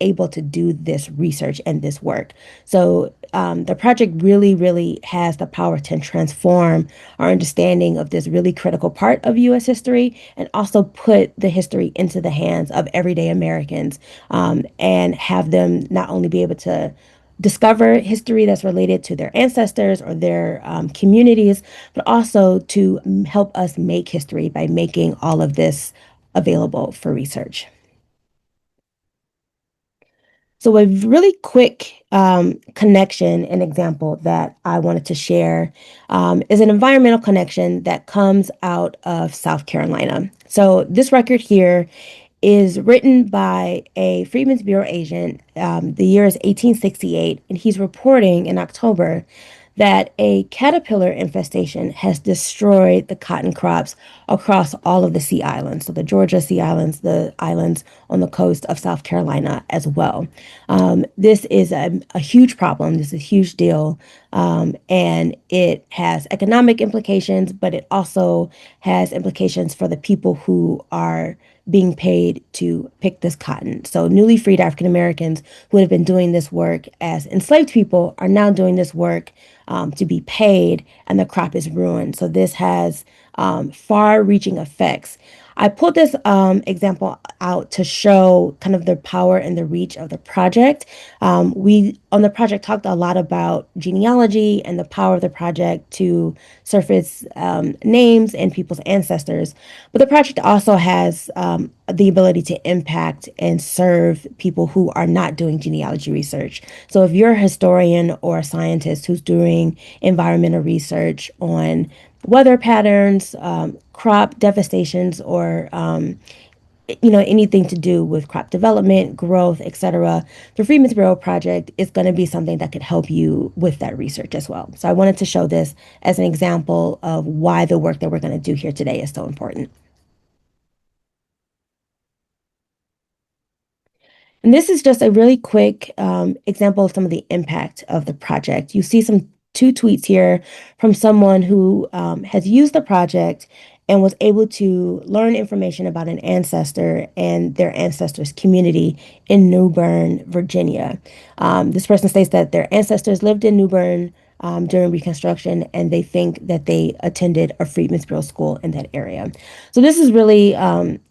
able to do this research and this work. So the project really, really has the power to transform our understanding of this really critical part of U.S. history and also put the history into the hands of everyday Americans and have them not only be able to discover history that's related to their ancestors or their communities, but also to help us make history by making all of this available for research. So a really quick connection and example that I wanted to share is an environmental connection that comes out of South Carolina. So this record here is written by a Freedmen's Bureau agent. The year is 1868, and he's reporting in October that a caterpillar infestation has destroyed the cotton crops across all of the Sea Islands. So the Georgia Sea Islands, the islands on the coast of South Carolina as well. This is a huge problem. This is a huge deal. And it has economic implications, but it also has implications for the people who are being paid to pick this cotton. So newly freed African Americans who have been doing this work as enslaved people are now doing this work to be paid, and the crop is ruined. So this has far-reaching effects. I pulled this example out to show kind of the power and the reach of the project. We, on the project, talked a lot about genealogy and the power of the project to surface names and people's ancestors. But the project also has the ability to impact and serve people who are not doing genealogy research. So if you're a historian or a scientist who's doing environmental research on weather patterns, crop devastations, or anything to do with crop development, growth, etc., the Freedmen's Bureau project is going to be something that could help you with that research as well. So I wanted to show this as an example of why the work that we're going to do here today is so important. And this is just a really quick example of some of the impact of the project. You see two tweets here from someone who has used the project and was able to learn information about an ancestor and their ancestors' community in New Bern, Virginia. This person states that their ancestors lived in New Bern during Reconstruction, and they think that they attended a Freedmen's Bureau school in that area. So this is really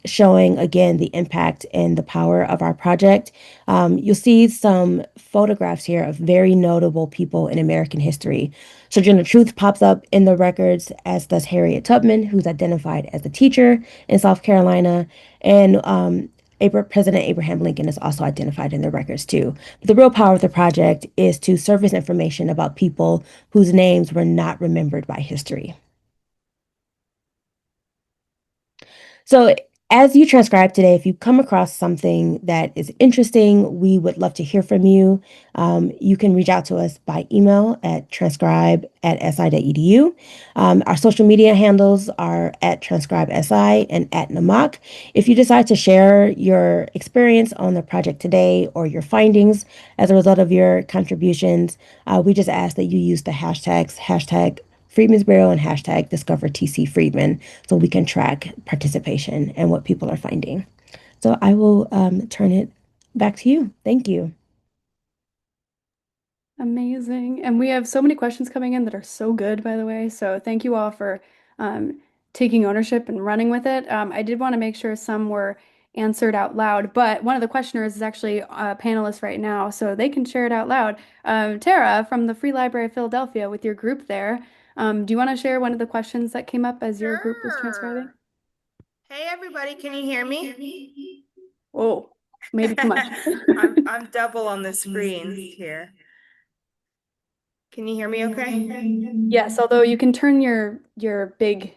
showing, again, the impact and the power of our project. You'll see some photographs here of very notable people in American history. Sojourner Truth pops up in the records, as does Harriet Tubman, who's identified as a teacher in South Carolina, and President Abraham Lincoln is also identified in the records too. But the real power of the project is to surface information about people whose names were not remembered by history. So as you transcribe today, if you come across something that is interesting, we would love to hear from you. You can reach out to us by email at transcribe@si.edu. Our social media handles are at transcribesi and at NAMOC. If you decide to share your experience on the project today or your findings as a result of your contributions, we just ask that you use the hashtags, hashtag Freedmen's Bureau and hashtag DiscoverTCFreedmen, so we can track participation and what people are finding. So I will turn it back to you. Thank you. Amazing. And we have so many questions coming in that are so good, by the way. So thank you all for um, taking ownership and running with it. I did want to make sure some were answered out loud, but one of the questioners is actually a panelist right now, so they can share it out loud. Tara from the Free Library of Philadelphia with your group there. Do you want to share one of the questions that came up as your group was transcribing? Sure. Hey everybody, can you hear me? Oh, maybe too much. I'm double on the screen here. Can you hear me okay? Yes, although you can turn your big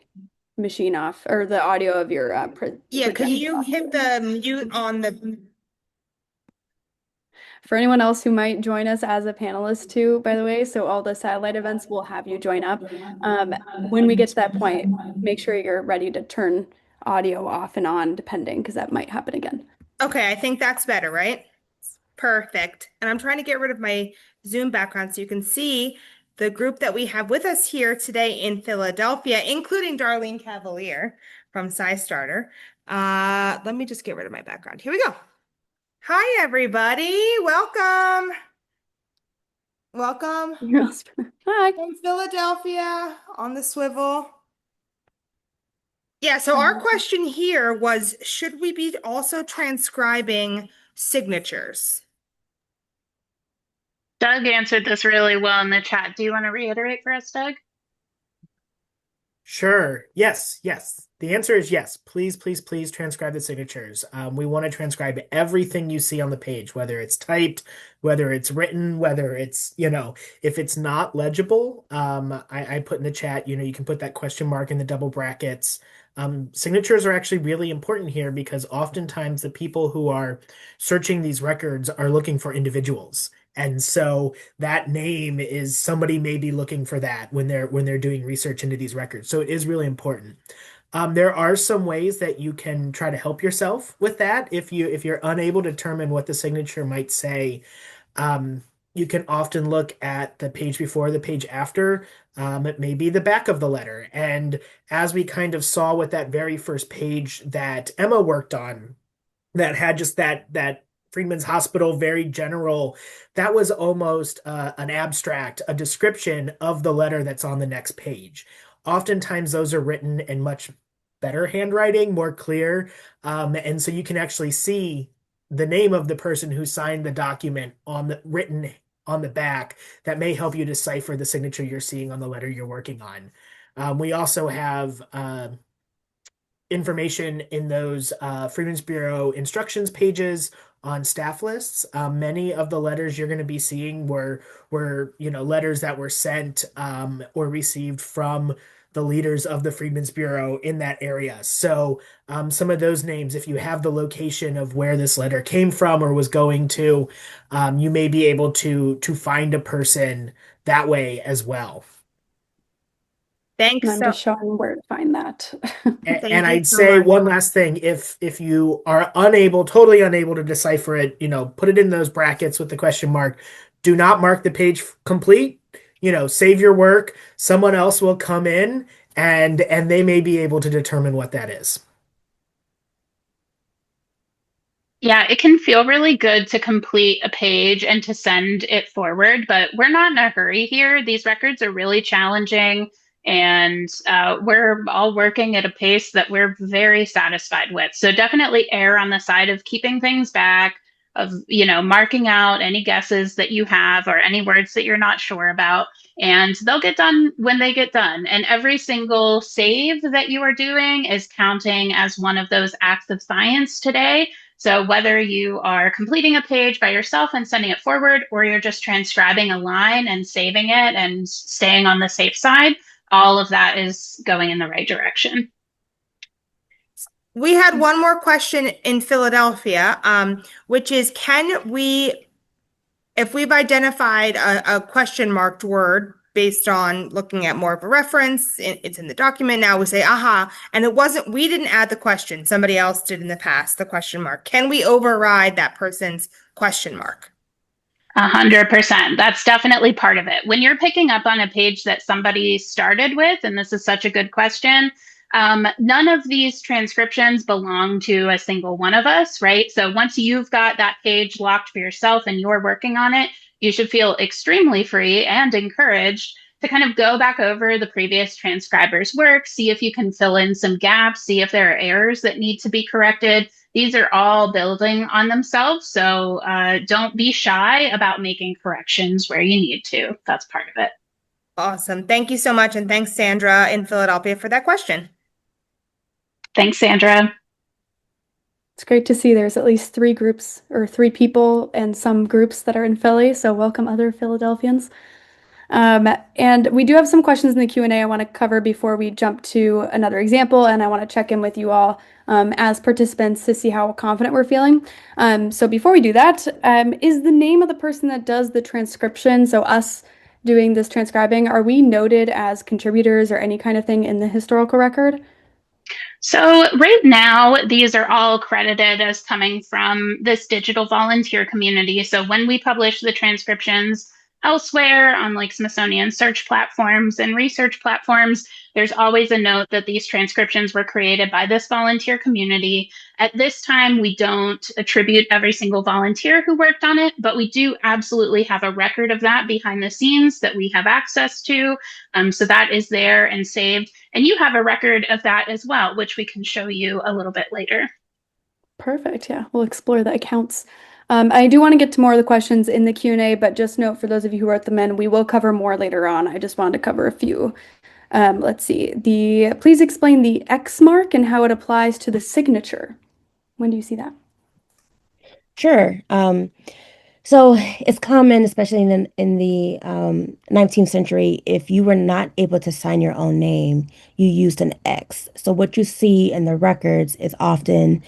machine off or the audio of your Yeah, can projector you off. hit the mute on the For anyone else who might join us as a panelist too, by the way, so all the satellite events will have you join up. When we get to that point, make sure you're ready to turn audio off and on, depending, because that might happen again. Okay, I think that's better, right? Perfect. And I'm trying to get rid of my Zoom background so you can see the group that we have with us here today in Philadelphia, including Darlene Cavalier from SciStarter. Let me just get rid of my background. Here we go. Hi, everybody. Welcome. Welcome Hi. from Philadelphia on the swivel. Yeah, so our question here was, should we be also transcribing signatures? Doug answered this really well in the chat. Do you want to reiterate for us, Doug? Sure. Yes. The answer is yes. Please, please, please transcribe the signatures. We want to transcribe everything you see on the page, whether it's typed, whether it's written, whether it's, if it's not legible, I put in the chat, you can put that question mark in the double brackets. Signatures are actually really important here because oftentimes the people who are searching these records are looking for individuals. And so that name is somebody may be looking for that when they're doing research into these records. So it is really important. There are some ways that you can try to help yourself with that. If you're unable to determine what the signature might say, you can often look at the page before, the page after. It may be the back of the letter. And as we kind of saw with that very first page that Emma worked on, that had just that Freedmen's Hospital, very general. That was almost an abstract, a description of the letter that's on the next page. Oftentimes, those are written in much better handwriting, more clear. And so you can actually see the name of the person who signed the document written on the back. That may help you decipher the signature you're seeing on the letter you're working on. We also have information in those Freedmen's Bureau instructions pages on staff lists. Many of the letters you're going to be seeing were letters that were sent or received from the leaders of the Freedmen's Bureau in that area. So some of those names, if you have the location of where this letter came from or was going to, you may be able to find a person that way as well. Thanks. And I'm just showing where to find that. And I'd say one last thing, if you are totally unable to decipher it, put it in those brackets with the question mark. Do not mark the page complete. Save your work. Someone else will come in and they may be able to determine what that is. Yeah, it can feel really good to complete a page and to send it forward, but we're not in a hurry here. These records are really challenging, and we're all working at a pace that we're very satisfied with. So definitely err on the side of keeping things back, of marking out any guesses that you have or any words that you're not sure about, and they'll get done when they get done. And every single save that you are doing is counting as one of those acts of science today. So whether you are completing a page by yourself and sending it forward, or you're just transcribing a line and saving it and staying on the safe side, all of that is going in the right direction. We had one more question in Philadelphia, which is, if we've identified a question marked word based on looking at more of a reference, it's in the document now, we say, aha, and we didn't add the question, somebody else did in the past, the question mark. Can we override that person's question mark? 100%. That's definitely part of it. When you're picking up on a page that somebody started with, and this is such a good question, None of these transcriptions belong to a single one of us, right? So once you've got that page locked for yourself and you're working on it, you should feel extremely free and encouraged to kind of go back over the previous transcriber's work, see if you can fill in some gaps, see if there are errors that need to be corrected. These are all building on themselves, so don't be shy about making corrections where you need to. That's part of it. Awesome. Thank you so much. And thanks, Sandra in Philadelphia, for that question. Thanks, Sandra. It's great to see there's at least 3 groups or 3 people and some groups that are in Philly, so welcome other Philadelphians. And we do have some questions in the Q&A I want to cover before we jump to another example, and I want to check in with you all as participants to see how confident we're feeling. So before we do that, is the name of the person that does the transcription, so us doing this transcribing, are we noted as contributors or any kind of thing in the historical record? So right now, these are all credited as coming from this digital volunteer community. So when we publish the transcriptions elsewhere on like Smithsonian search platforms and research platforms, there's always a note that these transcriptions were created by this volunteer community. At this time, we don't attribute every single volunteer who worked on it, but we do absolutely have a record of that behind the scenes that we have access to. So that is there and saved. And you have a record of that as well, which we can show you a little bit later. Perfect. Yeah, we'll explore the accounts. I do want to get to more of the questions in the Q&A, but just note for those of you who wrote them in, we will cover more later on. I just wanted to cover a few. Let's see. Please explain the X mark and how it applies to the signature. When do you see that? Sure. So it's common, especially in the 19th century, if you were not able to sign your own name, you used an X. So what you see in the records is often,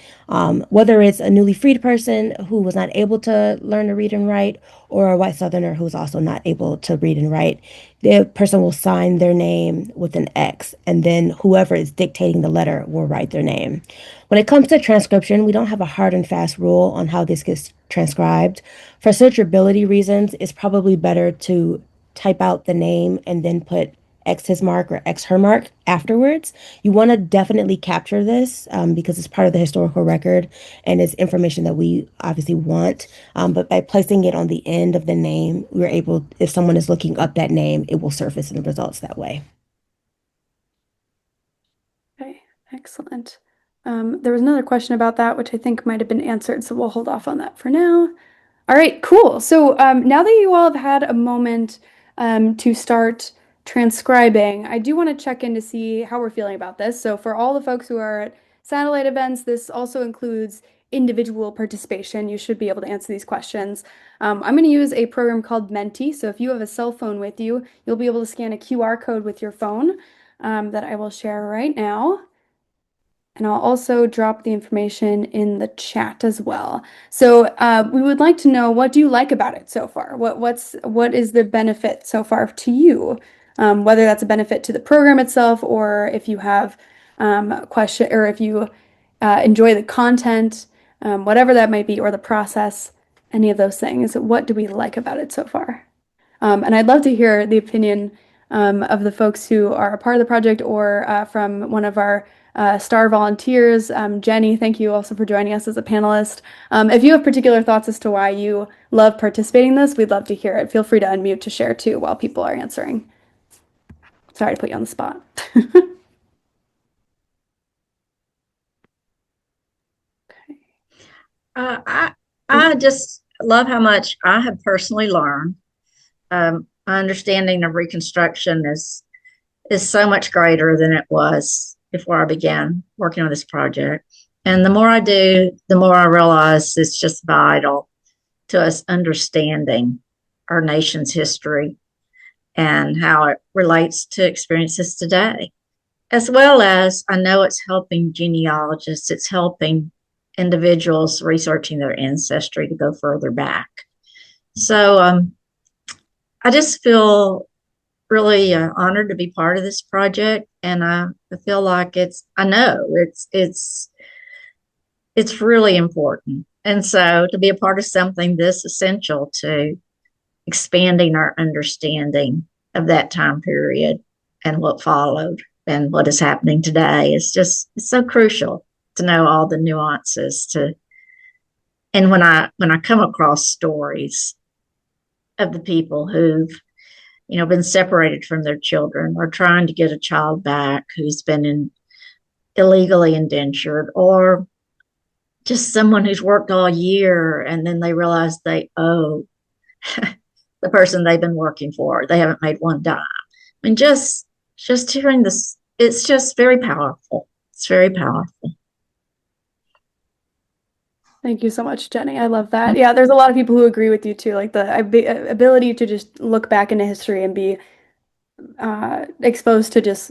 whether it's a newly freed person who was not able to learn to read and write, or a white Southerner who's also not able to read and write, the person will sign their name with an X, and then whoever is dictating the letter will write their name. When it comes to transcription, we don't have a hard and fast rule on how this gets transcribed. For searchability reasons, it's probably better to type out the name and then put X his mark or X her mark afterwards. You want to definitely capture this because it's part of the historical record and it's information that we obviously want. But by placing it on the end of the name, we're able, if someone is looking up that name, it will surface in the results that way. Okay, excellent. There was another question about that, which I think might have been answered, so we'll hold off on that for now. All right, cool. So now that you all have had a moment to start transcribing, I do want to check in to see how we're feeling about this. So for all the folks who are at satellite events, this also includes individual participation. You should be able to answer these questions. I'm going to use a program called Menti. So if you have a cell phone with you, you'll be able to scan a QR code with your phone that I will share right now. And I'll also drop the information in the chat as well. So we would like to know, what do you like about it so far? What is the benefit so far to you? Whether that's a benefit to the program itself, or if you have a question, or if you enjoy the content, whatever that might be, or the process, any of those things. What do we like about it so far? And I'd love to hear the opinion of the folks who are a part of the project, or from one of our STAR volunteers. Jenny, thank you also for joining us as a panelist. If you have particular thoughts as to why you love participating in this, we'd love to hear it. Feel free to unmute to share too while people are answering. Sorry to put you on the spot. I just love how much I have personally learned. My understanding of Reconstruction is so much greater than it was before I began working on this project. And the more I do, the more I realize it's just vital to us understanding our nation's history and how it relates to experiences today. As well as, I know it's helping genealogists, it's helping individuals researching their ancestry to go further back. So I just feel really honored to be part of this project, and I feel like I know it's really important. And so to be a part of something this essential to expanding our understanding of that time period and what followed and what is happening today. It's so crucial to know all the nuances to. And when I come across stories of the people who've been separated from their children or trying to get a child back who's been illegally indentured, or just someone who's worked all year and then they realize they owe the person they've been working for. They haven't made one dime. I mean, just hearing this, it's just very powerful. It's very powerful. Thank you so much, Jenny. I love that. Yeah, there's a lot of people who agree with you too, like the ability to just look back into history and be exposed to just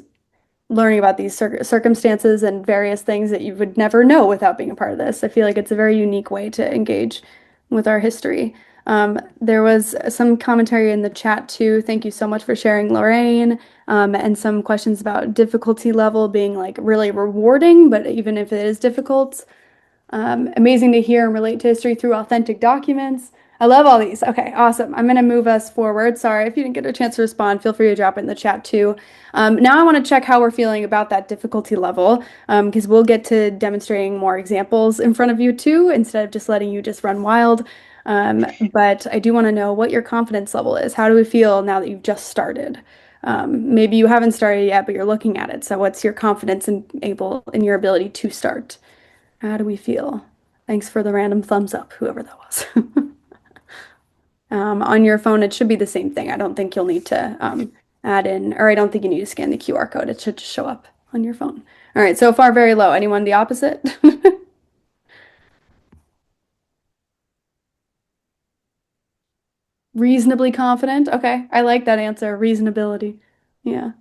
learning about these circumstances and various things that you would never know without being a part of this. I feel like it's a very unique way to engage with our history. There was some commentary in the chat too. Thank you so much for sharing, Lorraine, and some questions about difficulty level being like really rewarding, but even if it is difficult, amazing to hear and relate to history through authentic documents. I love all these. Okay, awesome. I'm going to move us forward. Sorry if you didn't get a chance to respond. Feel free to drop it in the chat too. Now I want to check how we're feeling about that difficulty level, because we'll get to demonstrating more examples in front of you too, instead of just letting you just run wild. But I do want to know what your confidence level is. How do we feel now that you've just started? Maybe you haven't started yet, but you're looking at it. So what's your confidence in your ability to start? How do we feel? Thanks for the random thumbs up, whoever that was. On your phone, it should be the same thing. I don't think you'll need to add in, or I don't think you need to scan the QR code. It should just show up on your phone. All right, so far very low. Anyone the opposite? Reasonably confident? Okay, I like that answer. Reasonability. Yeah.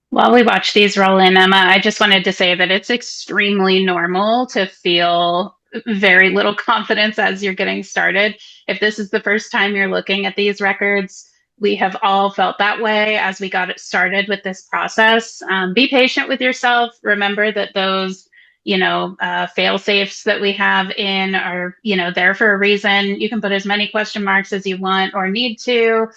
While we watch these roll in, Emma, I just wanted to say that it's extremely normal to feel very little confidence as you're getting started. If this is the first time you're looking at these records, we have all felt that way as we got it started with this process. Be patient with yourself. Remember that those, fail safes that we have in are, there for a reason. You can put as many question marks as you want or need to.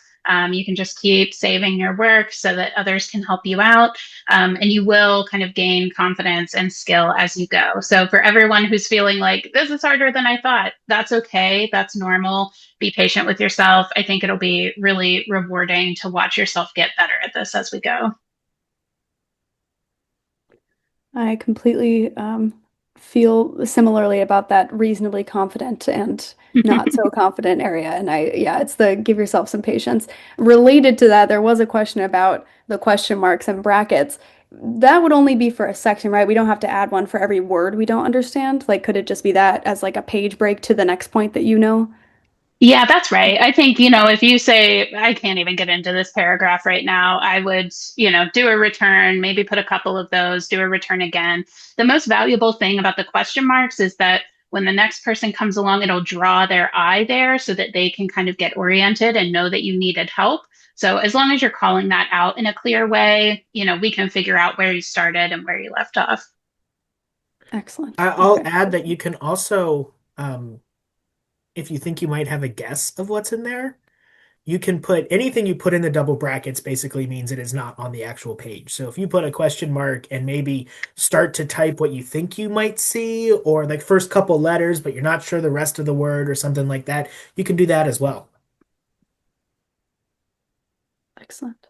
You can just keep saving your work so that others can help you out. And you will kind of gain confidence and skill as you go. So for everyone who's feeling like this is harder than I thought, that's okay. That's normal. Be patient with yourself. I think it'll be really rewarding to watch yourself get better at this as we go. I completely feel similarly about that reasonably confident and not so confident area. And it's the give yourself some patience. Related to that, there was a question about the question marks and brackets. That would only be for a section, right? We don't have to add one for every word we don't understand. Like, could it just be that as like a page break to the next point that you know? Yeah, that's right. I think, if you say, I can't even get into this paragraph right now, I would, do a return, maybe put a couple of those, do a return again. The most valuable thing about the question marks is that when the next person comes along, it'll draw their eye there so that they can kind of get oriented and know that you needed help. So as long as you're calling that out in a clear way, we can figure out where you started and where you left off. Excellent. I'll Okay. add that you can also, if you think you might have a guess of what's in there, you can put anything you put in the double brackets basically means it is not on the actual page. So if you put a question mark and maybe start to type what you think you might see, or like first couple letters, but you're not sure the rest of the word or something like that, you can do that as well. Excellent.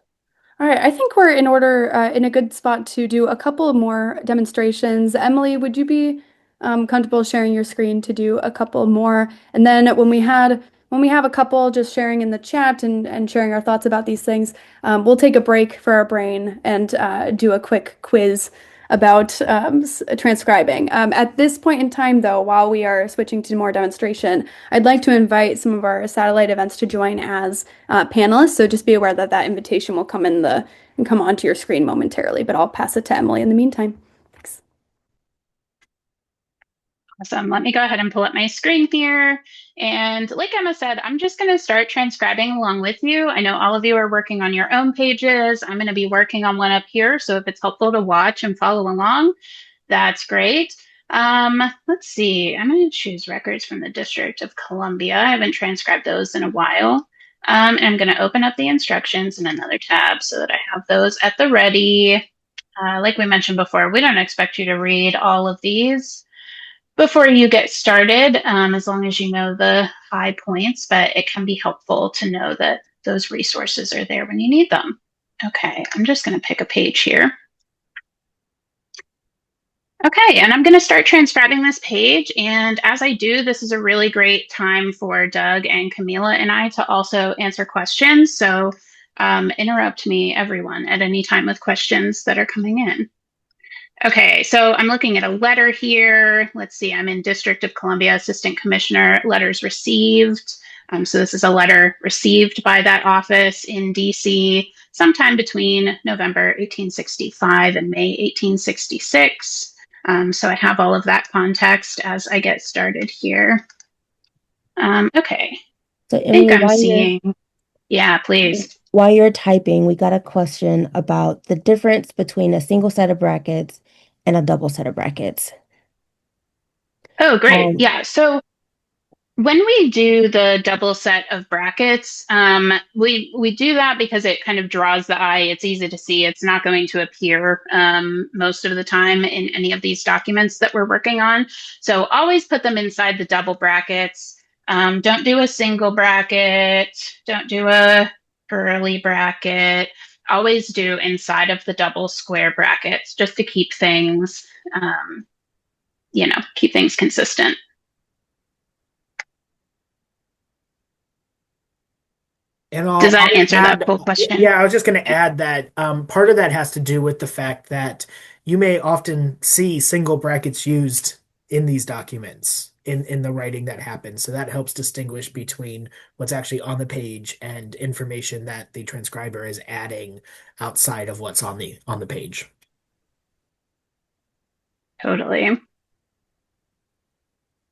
All right, I think we're in a good spot to do a couple more demonstrations. Emily, would you be comfortable sharing your screen to do a couple more? And then when we have a couple just sharing in the chat and sharing our thoughts about these things, we'll take a break for our brain and do a quick quiz about transcribing. At this point in time, though, while we are switching to more demonstration, I'd like to invite some of our satellite events to join as panelists. So just be aware that that invitation will come onto your screen momentarily, but I'll pass it to Emily in the meantime. Thanks. Awesome. Let me go ahead and pull up my screen here. And like Emma said, I'm just going to start transcribing along with you. I know all of you are working on your own pages. I'm going to be working on one up here. So if it's helpful to watch and follow along, that's great. Let's see. I'm going to choose records from the District of Columbia. I haven't transcribed those in a while. And I'm going to open up the instructions in another tab so that I have those at the ready. Like we mentioned before, we don't expect you to read all of these before you get started, as long as you know the high points, but it can be helpful to know that those resources are there when you need them. Okay, I'm just going to pick a page here. Okay, and I'm going to start transcribing this page. And as I do, this is a really great time for Doug and Camila and I to also answer questions. So interrupt me, everyone, at any time with questions that are coming in. Okay, so I'm looking at a letter here. Let's see, I'm in District of Columbia, Assistant Commissioner, letters received. So this is a letter received by that office in DC sometime between November 1865 and May 1866. So I have all of that context as I get started here. Okay, So I think Emily, I'm seeing, yeah, please. while you're typing, we got a question about the difference between a single set of brackets and a double set of brackets. Oh, great. Yeah, so when we do the double set of brackets, we do that because it kind of draws the eye. It's easy to see. It's not going to appear most of the time in any of these documents that we're working on. So always put them inside the double brackets. Don't do a single bracket. Don't do a curly bracket. Always do inside of the double square brackets just to keep things, keep things consistent. And Does that I'll answer that add, full question? yeah, I was just going to add that part of that has to do with the fact that you may often see single brackets used in these documents in the writing that happens. So that helps distinguish between what's actually on the page and information that the transcriber is adding outside of what's on the page. Totally.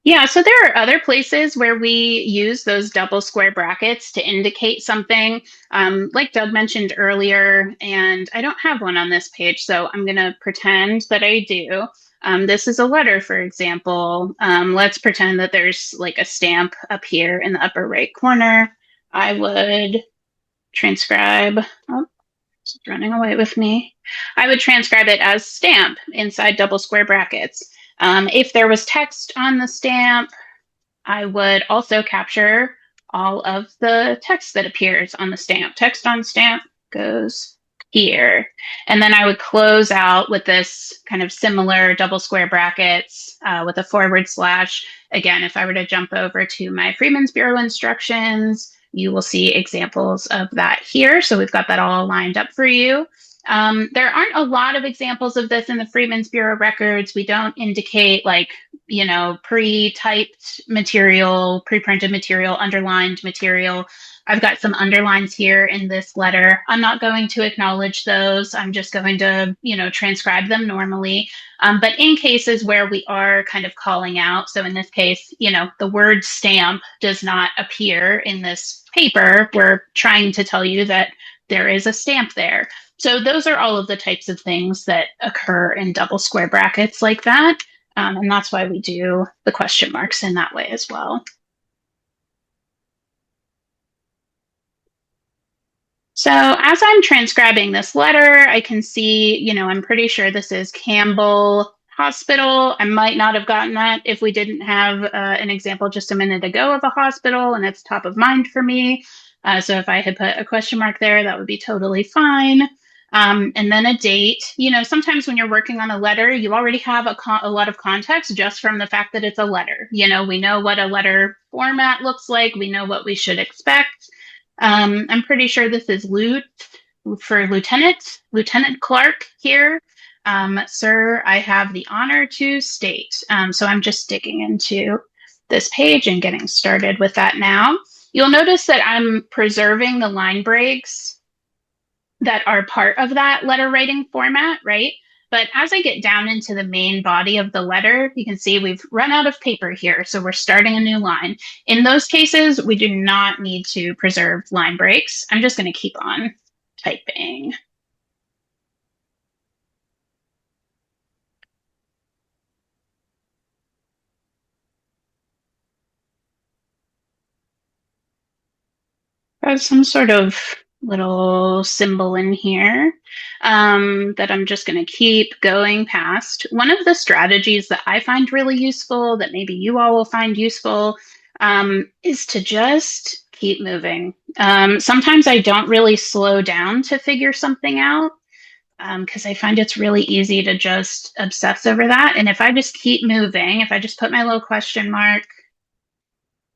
Yeah, so there are other places where we use those double square brackets to indicate something, like Doug mentioned earlier, and I don't have one on this page, so I'm going to pretend that I do. This is a letter, for example. Let's pretend that there's like a stamp up here in the upper right corner. I would transcribe, oh, it's running away with me. I would transcribe it as stamp inside double square brackets. If there was text on the stamp, I would also capture all of the text that appears on the stamp. Text on stamp goes here. And then I would close out with this kind of similar double square brackets with a forward slash. Again, if I were to jump over to my Freedmen's Bureau instructions, you will see examples of that here. So we've got that all lined up for you. There aren't a lot of examples of this in the Freedmen's Bureau records. We don't indicate pre-typed material, pre-printed material, underlined material. I've got some underlines here in this letter. I'm not going to acknowledge those. I'm just going to, transcribe them normally. But in cases where we are kind of calling out, so in this case, the word stamp does not appear in this paper, we're trying to tell you that there is a stamp there. So those are all of the types of things that occur in double square brackets like that. And that's why we do the question marks in that way as well. So as I'm transcribing this letter, I can see, I'm pretty sure this is Campbell Hospital. I might not have gotten that if we didn't have an example just a minute ago of a hospital, and it's top of mind for me. So if I had put a question mark there, that would be totally fine. And then a date. Sometimes when you're working on a letter, you already have a lot of context just from the fact that it's a letter. We know what a letter format looks like. We know what we should expect. I'm pretty sure this is for Lieutenant Clark here. Sir, I have the honor to state. So I'm just digging into this page and getting started with that now. You'll notice that I'm preserving the line breaks that are part of that letter writing format, right? But as I get down into the main body of the letter, you can see we've run out of paper here, so we're starting a new line. In those cases, we do not need to preserve line breaks. I'm just going to keep on typing. got some sort of little symbol in here that I'm just going to keep going past. One of the strategies that I find really useful, that maybe you all will find useful, is to just keep moving. Sometimes I don't really slow down to figure something out because I find it's really easy to just obsess over that. And if I just keep moving, if I just put my little question mark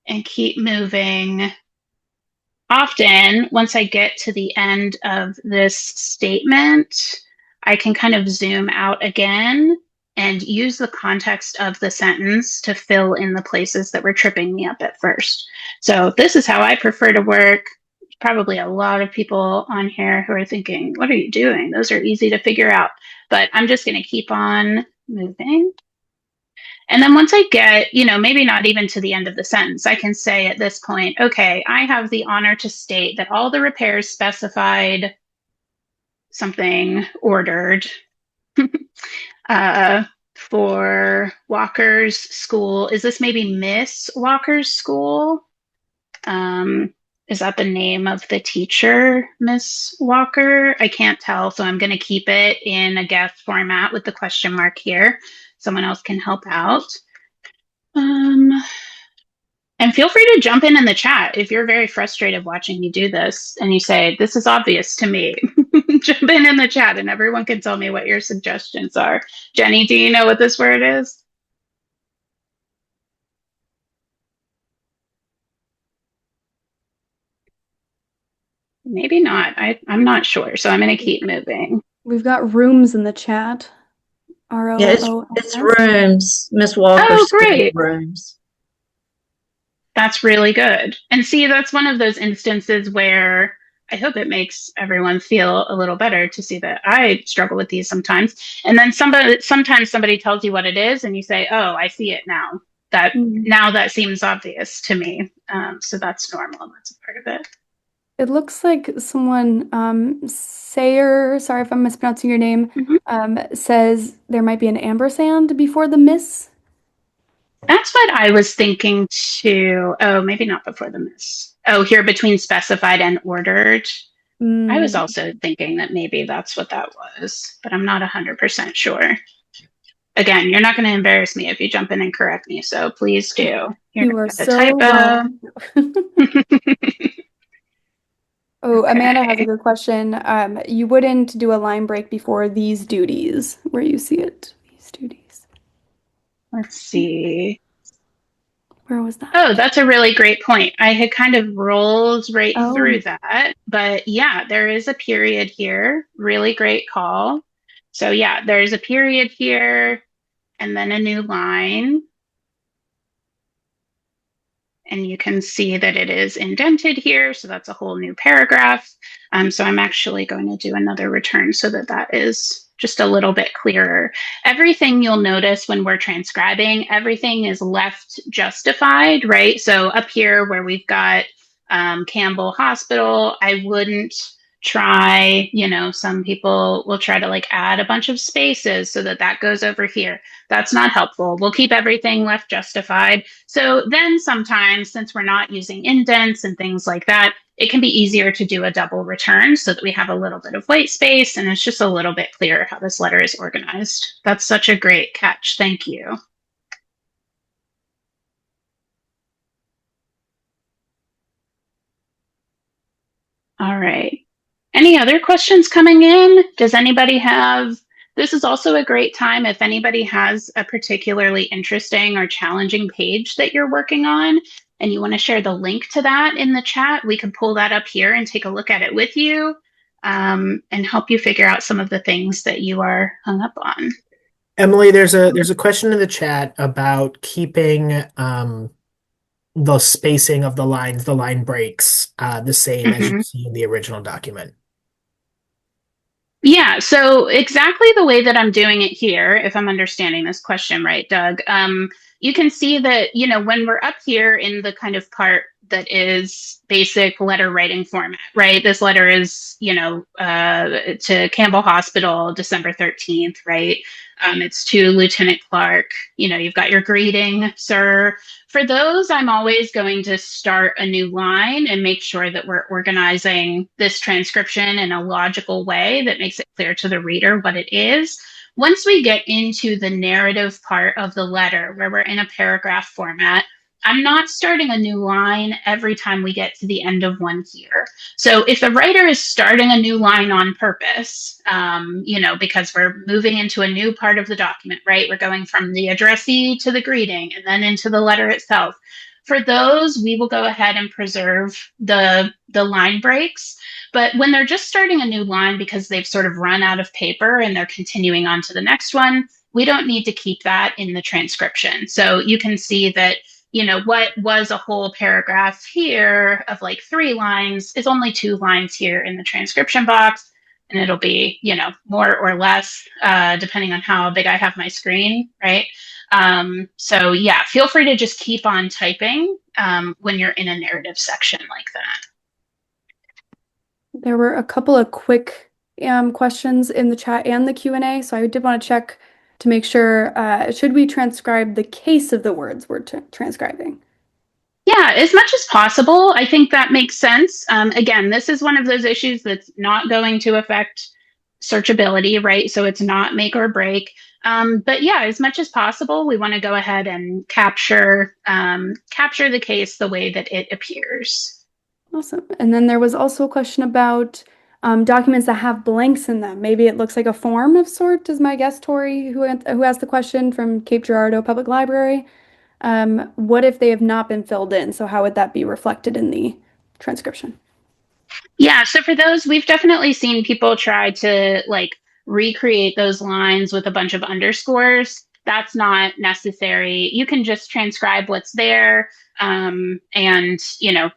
and keep moving, often once I get to the end of this statement, I can kind of zoom out again and use the context of the sentence to fill in the places that were tripping me up at first. So this is how I prefer to work. Probably a lot of people on here who are thinking, what are you doing? Those are easy to figure out. But I'm just going to keep on moving. And then once I get, maybe not even to the end of the sentence, I can say at this point, okay, I have the honor to state that all the repairs specified something ordered for Walker's school. Is this maybe Miss Walker's school? Is that the name of the teacher, Miss Walker? I can't tell, so I'm going to keep it in a guess format with the question mark here. Someone else can help out. And feel free to jump in the chat if you're very frustrated watching me do this and you say, this is obvious to me. Jump in the chat and everyone can tell me what your suggestions are. Jenny, do you know what this word is? Maybe not. I'm not sure, so I'm going to keep moving. We've got rooms in the chat. R-O-O-S. It's rooms, Miss Walker's Oh, school great. rooms. That's really good. And see, that's one of those instances where I hope it makes everyone feel a little better to see that I struggle with these sometimes. And then sometimes somebody tells you what it is and you say, oh, I see it now. Now that seems obvious to me. So that's normal. That's a part of it. It looks like someone, Sayer, sorry if I'm mispronouncing your name, says there might be an ampersand before the miss. That's what I was thinking too. Oh, maybe not before the miss. Oh, here between specified and ordered. I was also thinking that maybe that's what that was, but I'm not 100% sure. Again, you're not going to embarrass me if you jump in and correct me, so please do. You are so welcome. Oh, Amanda has a good question. You wouldn't do a line break before these duties, where you see it. These duties. Let's see. Where was that? Oh, that's a really great point. I had kind of rolled right through that. But yeah, there is a period here. Really great call. So yeah, there's a period here and then a new line. And you can see that it is indented here. So that's a whole new paragraph. So I'm actually going to do another return so that that is just a little bit clearer. Everything you'll notice when we're transcribing, everything is left justified, right? So up here where we've got Campbell Hospital, I wouldn't try, some people will try to like add a bunch of spaces so that that goes over here. That's not helpful. We'll keep everything left justified. So then sometimes, since we're not using indents and things like that, it can be easier to do a double return so that we have a little bit of white space and it's just a little bit clearer how this letter is organized. That's such a great catch. Thank you. All right. Any other questions coming in? Does anybody have, this is also a great time if anybody has a particularly interesting or challenging page that you're working on and you want to share the link to that in the chat, we can pull that up here and take a look at it with you and help you figure out some of the things that you are hung up on. Emily, there's a question in the chat about keeping the spacing of the lines, the line breaks, the same as you see in the original document. Yeah, so exactly the way that I'm doing it here, if I'm understanding this question right, Doug, you can see that, when we're up here in the kind of part that is basic letter writing format, right? This letter is, to Campbell Hospital, December 13th, right? It's to Lieutenant Clark. You've got your greeting, sir. For those, I'm always going to start a new line and make sure that we're organizing this transcription in a logical way that makes it clear to the reader what it is. Once we get into the narrative part of the letter, where we're in a paragraph format, I'm not starting a new line every time we get to the end of one here. So if the writer is starting a new line on purpose, because we're moving into a new part of the document, right? We're going from the addressee to the greeting and then into the letter itself. For those, we will go ahead and preserve the line breaks. But when they're just starting a new line because they've sort of run out of paper and they're continuing on to the next one, we don't need to keep that in the transcription. So you can see that what was a whole paragraph here of like 3 lines is only 2 lines here in the transcription box. And it'll be, more or less, depending on how big I have my screen, right? So yeah, feel free to just keep on typing when you're in a narrative section like that. There were a couple of quick questions in the chat and the Q&A, so I did want to check to make sure, should we transcribe the case of the words we're transcribing? Yeah, as much as possible. I think that makes sense. Again, this is one of those issues that's not going to affect searchability, right? So it's not make or break. But yeah, as much as possible, we want to go ahead and capture the case the way that it appears. Awesome. And then there was also a question about documents that have blanks in them. Maybe it looks like a form of sort, is my guess, Tori, who asked the question from Cape Girardeau Public Library. What if they have not been filled in? So how would that be reflected in the transcription? Yeah, so for those, we've definitely seen people try to recreate those lines with a bunch of underscores. That's not necessary. You can just transcribe what's there and,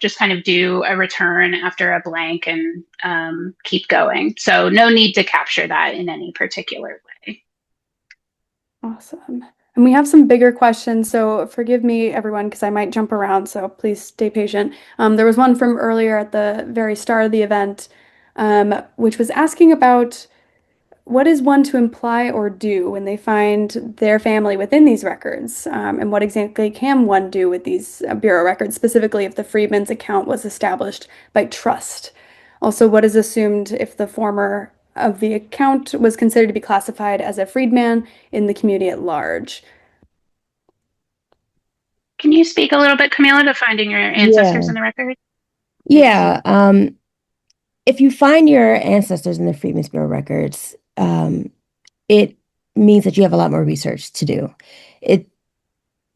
just kind of do a return after a blank and keep going. So no need to capture that in any particular way. Awesome. And we have some bigger questions, so forgive me, everyone, because I might jump around, so please stay patient. There was one from earlier at the very start of the event, which was asking about what is one to imply or do when they find their family within these records, and what exactly can one do with these bureau records, specifically if the Freedmen's account was established by trust. Also, what is assumed if the former of the account was considered to be classified as a freedman in the community at large. Can you speak a little bit, Camila, to finding your ancestors in the record? Yeah. If you find your ancestors in the Freedmen's Bureau records, it means that you have a lot more research to do.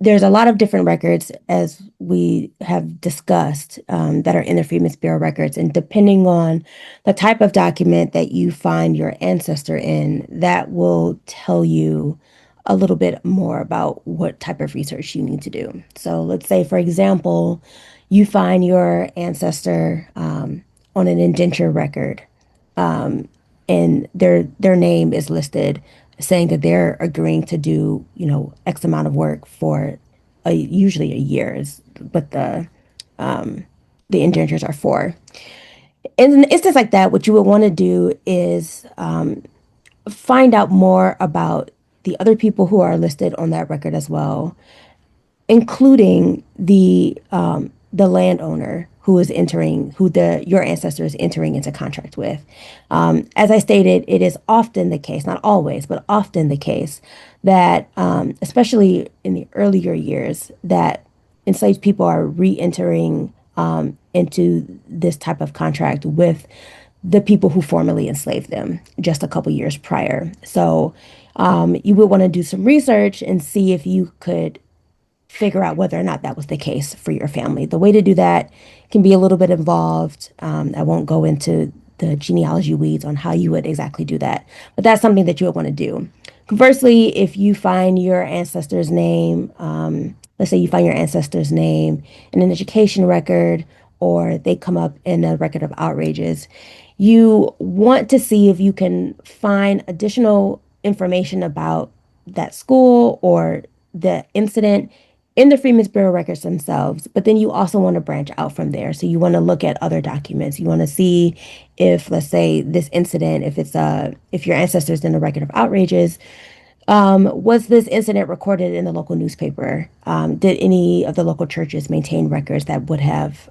There's a lot of different records, as we have discussed, that are in the Freedmen's Bureau records. And depending on the type of document that you find your ancestor in, that will tell you a little bit more about what type of research you need to do. So let's say, for example, you find your ancestor on an indenture record, and their name is listed saying that they're agreeing to do, X amount of work for usually a year is what the indentures are for. In an instance like that, what you would want to do is find out more about the other people who are listed on that record as well, including the landowner who is your ancestor is entering into contract with. As I stated, it is often the case, not always, but often the case that, especially in the earlier years, that enslaved people are re-entering into this type of contract with the people who formerly enslaved them just a couple years prior. So you would want to do some research and see if you could figure out whether or not that was the case for your family. The way to do that can be a little bit involved. I won't go into the genealogy weeds on how you would exactly do that, but that's something that you would want to do. Conversely, if you find your ancestor's name, let's say you find your ancestor's name in an education record, or they come up in a record of outrages, you want to see if you can find additional information about that school or the incident in the Freedmen's Bureau records themselves, but then you also want to branch out from there. So you want to look at other documents. You want to see if, let's say, this incident, if your ancestors in a record of outrages, was this incident recorded in the local newspaper? Did any of the local churches maintain records that would have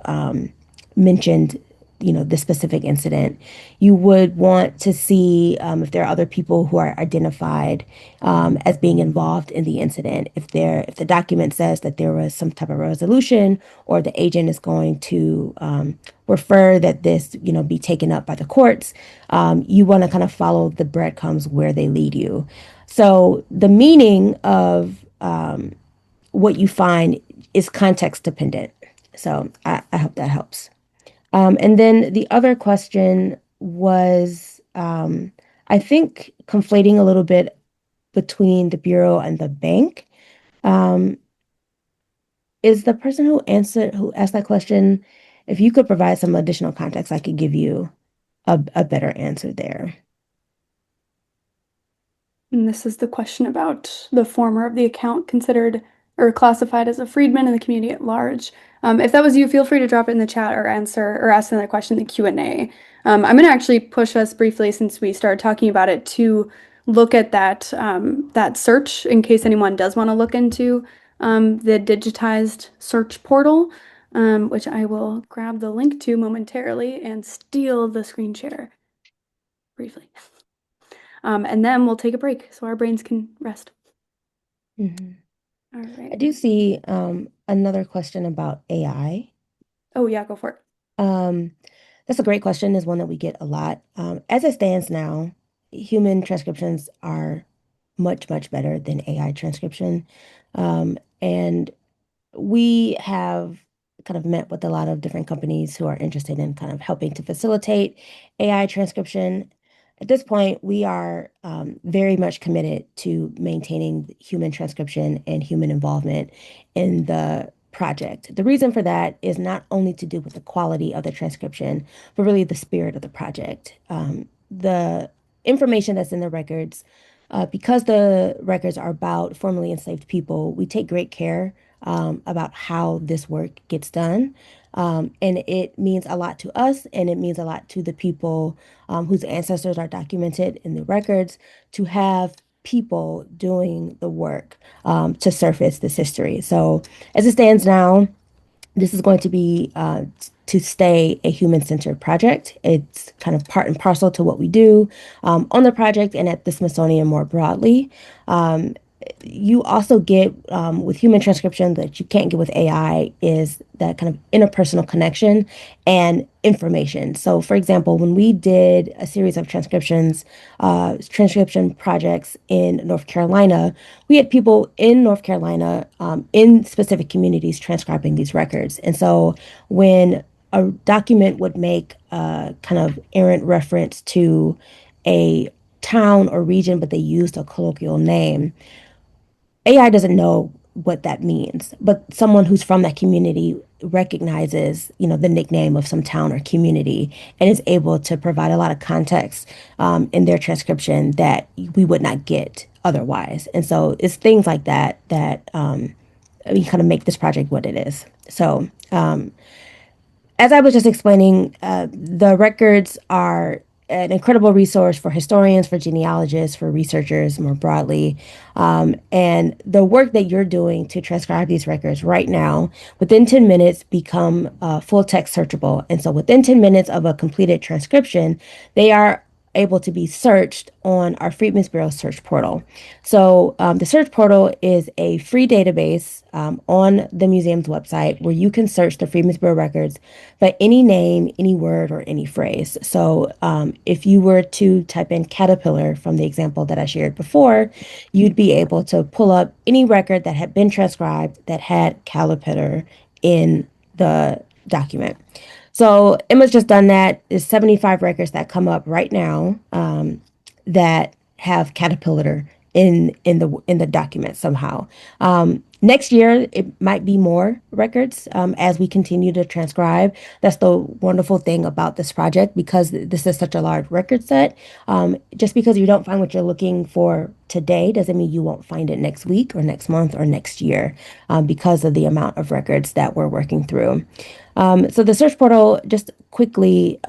mentioned, the specific incident? You would want to see if there are other people who are identified as being involved in the incident. If the document says that there was some type of resolution, or the agent is going to refer that this, be taken up by the courts, you want to kind of follow the breadcrumbs where they lead you. So the meaning of what you find is context dependent. So I hope that helps. And then the other question was, I think, conflating a little bit between the Bureau and the bank. Is the person who asked that question, if you could provide some additional context, I could give you a better answer there. And this is the question about the former of the account considered or classified as a freedman in the community at large. If that was you, feel free to drop it in the chat or ask another question in the Q&A. I'm going to actually push us briefly, since we started talking about it, to look at that search in case anyone does want to look into the digitized search portal, which I will grab the link to momentarily and steal the screen share briefly. And then we'll take a break so our brains can rest. Mhm. All right. I do see another question about AI. Oh, yeah, go for it. That's a great question, is one that we get a lot. As it stands now, human transcriptions are much, much better than AI transcription. And we have kind of met with a lot of different companies who are interested in kind of helping to facilitate AI transcription. At this point, we are very much committed to maintaining human transcription and human involvement in the project. The reason for that is not only to do with the quality of the transcription, but really the spirit of the project. The information that's in the records, because the records are about formerly enslaved people, we take great care about how this work gets done. And it means a lot to us, and it means a lot to the people whose ancestors are documented in the records, to have people doing the work to surface this history. So as it stands now, this is going to be to stay a human-centered project. It's kind of part and parcel to what we do on the project and at the Smithsonian more broadly. You also get with human transcription that you can't get with AI is that kind of interpersonal connection and information. So, for example, when we did a series of transcription projects in North Carolina, we had people in North Carolina in specific communities transcribing these records. And so when a document would make a kind of errant reference to a town or region, but they used a colloquial name, AI doesn't know what that means, but someone who's from that community recognizes, the nickname of some town or community, and is able to provide a lot of context in their transcription that we would not get otherwise. And so it's things like that we kind of make this project what it is. So as I was just explaining, the records are an incredible resource for historians, for genealogists, for researchers more broadly. And the work that you're doing to transcribe these records right now, within 10 minutes, become full text searchable. And so within 10 minutes of a completed transcription, they are able to be searched on our Freedmen's Bureau search portal. So the search portal is a free database on the museum's website where you can search the Freedmen's Bureau records by any name, any word, or any phrase. So if you were to type in caterpillar from the example that I shared before, you'd be able to pull up any record that had been transcribed that had caterpillar in the document. So Emma's just done that. There's 75 records that come up right now that have caterpillar in the document somehow. Next year, it might be more records as we continue to transcribe. That's the wonderful thing about this project because this is such a large record set. Just because you don't find what you're looking for today doesn't mean you won't find it next week or next month or next year because of the amount of records that we're working through. So the search portal, just quickly,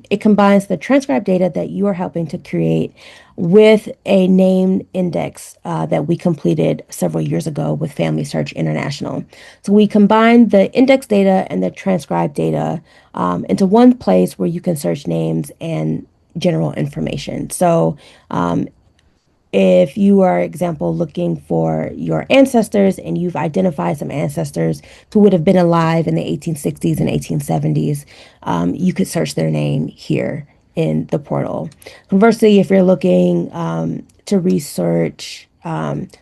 it combines the transcribed data that you are helping to create with a name index that we completed several years ago with Family Search International. So we combined the index data and the transcribed data into one place where you can search names and general information. So if you are, example, looking for your ancestors and you've identified some ancestors who would have been alive in the 1860s and 1870s, you could search their name here in the portal. Conversely, if you're looking to research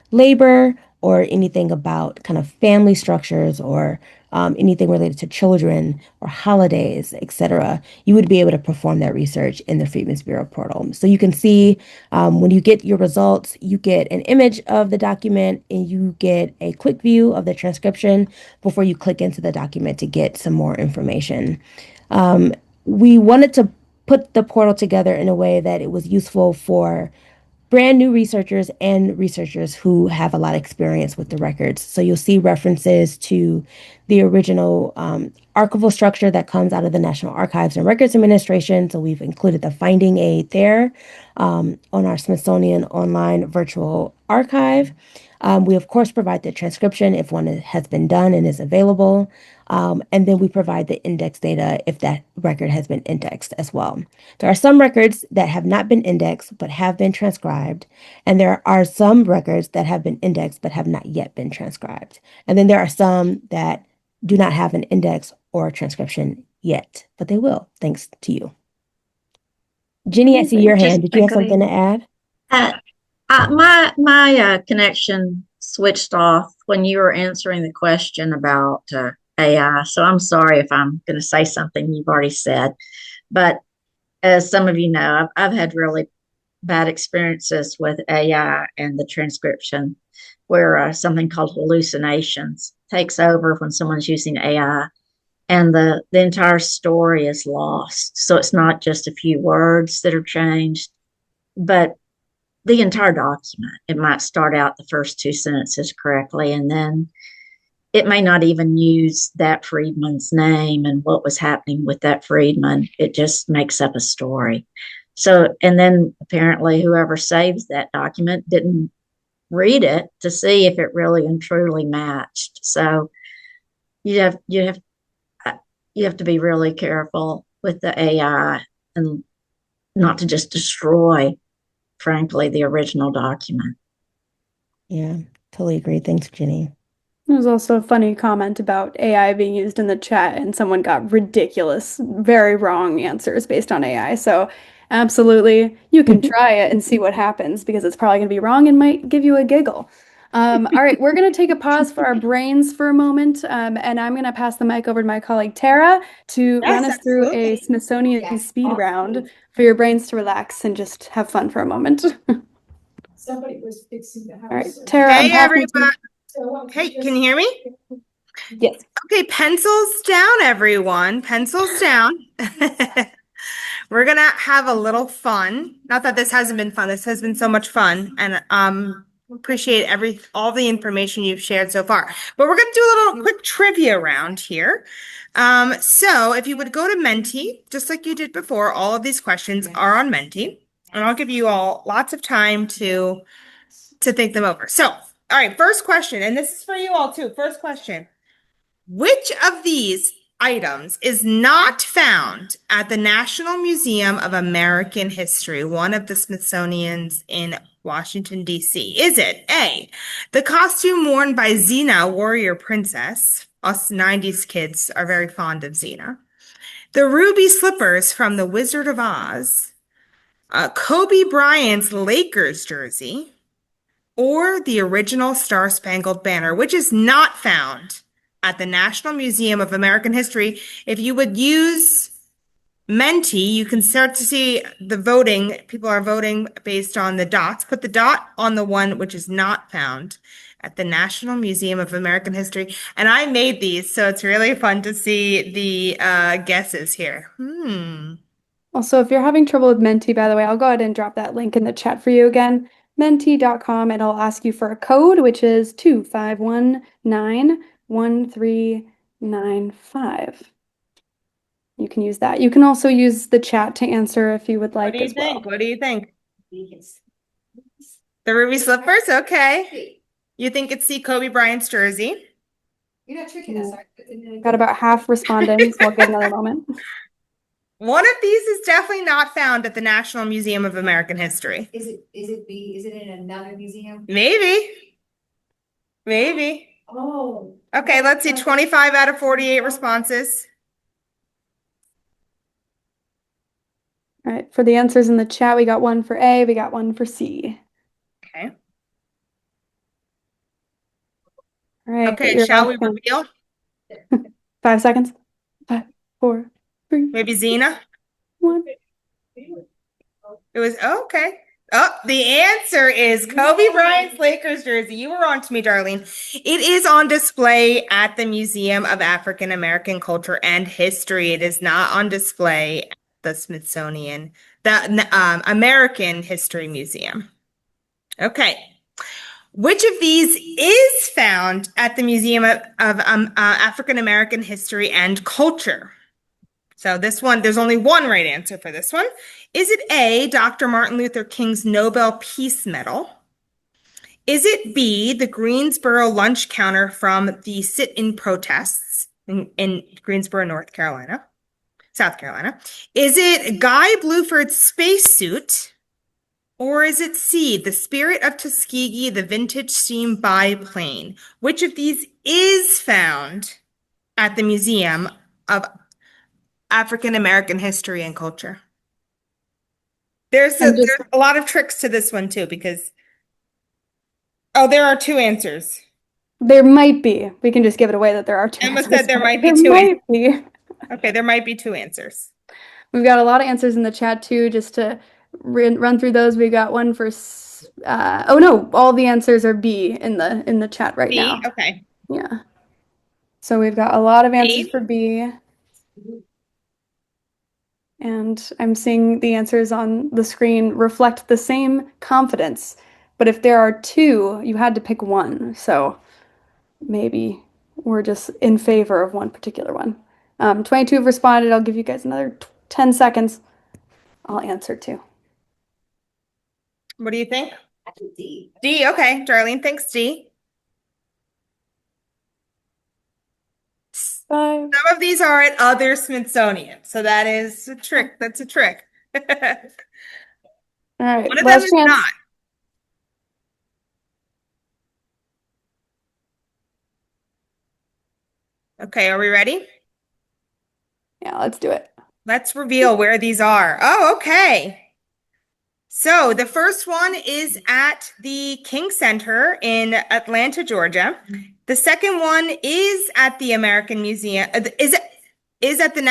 labor or anything about kind of family structures or anything related to children or holidays, etc., you would be able to perform that research in the Freedmen's Bureau portal. So you can see when you get your results, you get an image of the document and you get a quick view of the transcription before you click into the document to get some more information. We wanted to put the portal together in a way that it was useful for brand new researchers and researchers who have a lot of experience with the records. So you'll see references to the original archival structure that comes out of the National Archives and Records Administration. So we've included the finding aid there on our Smithsonian online virtual archive. We, of course, provide the transcription if one has been done and is available. And then we provide the index data if that record has been indexed as well. There are some records that have not been indexed but have been transcribed. And there are some records that have been indexed but have not yet been transcribed. And then there are some that do not have an index or a transcription yet, but they will, thanks to you. Jenny, I see your hand. Did you have something to add? My connection switched off when you were answering the question about AI. So I'm sorry if I'm going to say something you've already said. But as some of you know, I've had really bad experiences with AI and the transcription where something called hallucinations takes over when someone's using AI and the entire story is lost. So it's not just a few words that are changed, but the entire document. It might start out the first two sentences correctly, and then it may not even use that freedman's name and what was happening with that freedman. It just makes up a story. So, and then apparently whoever saves that document didn't read it to see if it really and truly matched. So you have to be really careful with the AI and not to just destroy, frankly, the original document. Yeah, totally agree. Thanks, Jenny. There's also a funny comment about AI being used in the chat, and someone got ridiculous, very wrong answers based on AI. So, absolutely, you can try it and see what happens because it's probably going to be wrong and might give you a giggle. All right, we're going to take a pause for our brains for a moment, and I'm going to pass the mic over to my colleague Tara to run us through a Smithsonian speed round for your brains to relax and just have fun for a moment. Somebody was fixing the house. All right, Tara. Hey, everybody. Hey, can you hear me? Yes. Okay, pencils down, everyone. Pencils down. We're gonna have a little fun. Not that this hasn't been fun. This has been so much fun, and appreciate all the information you've shared so far. But we're gonna do a little quick trivia round here. So if you would go to Menti, just like you did before, all of these questions are on Menti, and I'll give you all lots of time to think them over. So, all right, first question, and this is for you all too. First question. Which of these items is not found at the National Museum of American History, one of the Smithsonian's in Washington, D.C.? Is it A, the costume worn by Xena, warrior princess? Us 90s kids are very fond of Xena. The ruby slippers from The Wizard of Oz, Kobe Bryant's Lakers jersey, or the original Star-Spangled Banner, which is not found at the National Museum of American History. If you would use Menti, you can start to see the voting. People are voting based on the dots. Put the dot on the one which is not found at the National Museum of American History. And I made these, so it's really fun to see the guesses here. Also, if you're having trouble with Menti, by the way, I'll go ahead and drop that link in the chat for you again. Menti.com, and I'll ask you for a code, which is 2519135. You can use that. You can also use the chat to answer if you would like as well. What do you think? The ruby slippers? Okay. You think it's C. Kobe Bryant's jersey? You're not tricking us. Got about half responding, so we'll give another moment. One of these is definitely not found at the National Museum of American History. Is it B? Is it in another museum? Maybe. Oh. Okay, let's see. 25 out of 48 responses. All right, for the answers in the chat, we got one for A, we got one for C. Okay. All right. Okay, shall we reveal? 5 seconds. 5, 4, 3. Maybe Zena? 1. It was okay. Oh, the answer is Kobe Bryant's Lakers jersey. You were on to me, Darlene. It is on display at the Museum of African American Culture and History. It is not on display at the Smithsonian, the American History Museum. Okay. Which of these is found at the Museum of African American History and Culture? So this one, there's only one right answer for this one. Is it A, Dr. Martin Luther King's Nobel Peace Medal? Is it B, the Greensboro lunch counter from the sit-in protests in Greensboro, South Carolina? Is it Guy Bluford's spacesuit? Or is it C, the Spirit of Tuskegee, the vintage steam biplane? Which of these is found at the Museum of African American History and Culture? There's a lot of tricks to this one too, because there are two answers. There might be. We can just give it away that there are two Emma answers. said there might be There two. might be. Okay, there might be two answers. We've got a lot of answers in the chat too, just to run through those. We've got one for oh no, all the answers are B in the chat right now. Okay. Yeah. So we've got a lot of answers for B. And I'm seeing the answers on the screen reflect the same confidence. But if there are two, you had to pick one. So maybe we're just in favor of one particular one. 22 have responded. I'll give you guys another 10 seconds. I'll answer too. What do you think? I think D. D, okay. Darlene thinks D. 5. Some of these are at other Smithsonian, so that is a trick. That's a trick. All right. One of them Last is chance. not. Okay, are we ready? Yeah, let's do it. Let's reveal where these are. Oh, okay. So the first one is at the King Center in Atlanta, Georgia. The second one is at the American Museum. Is at the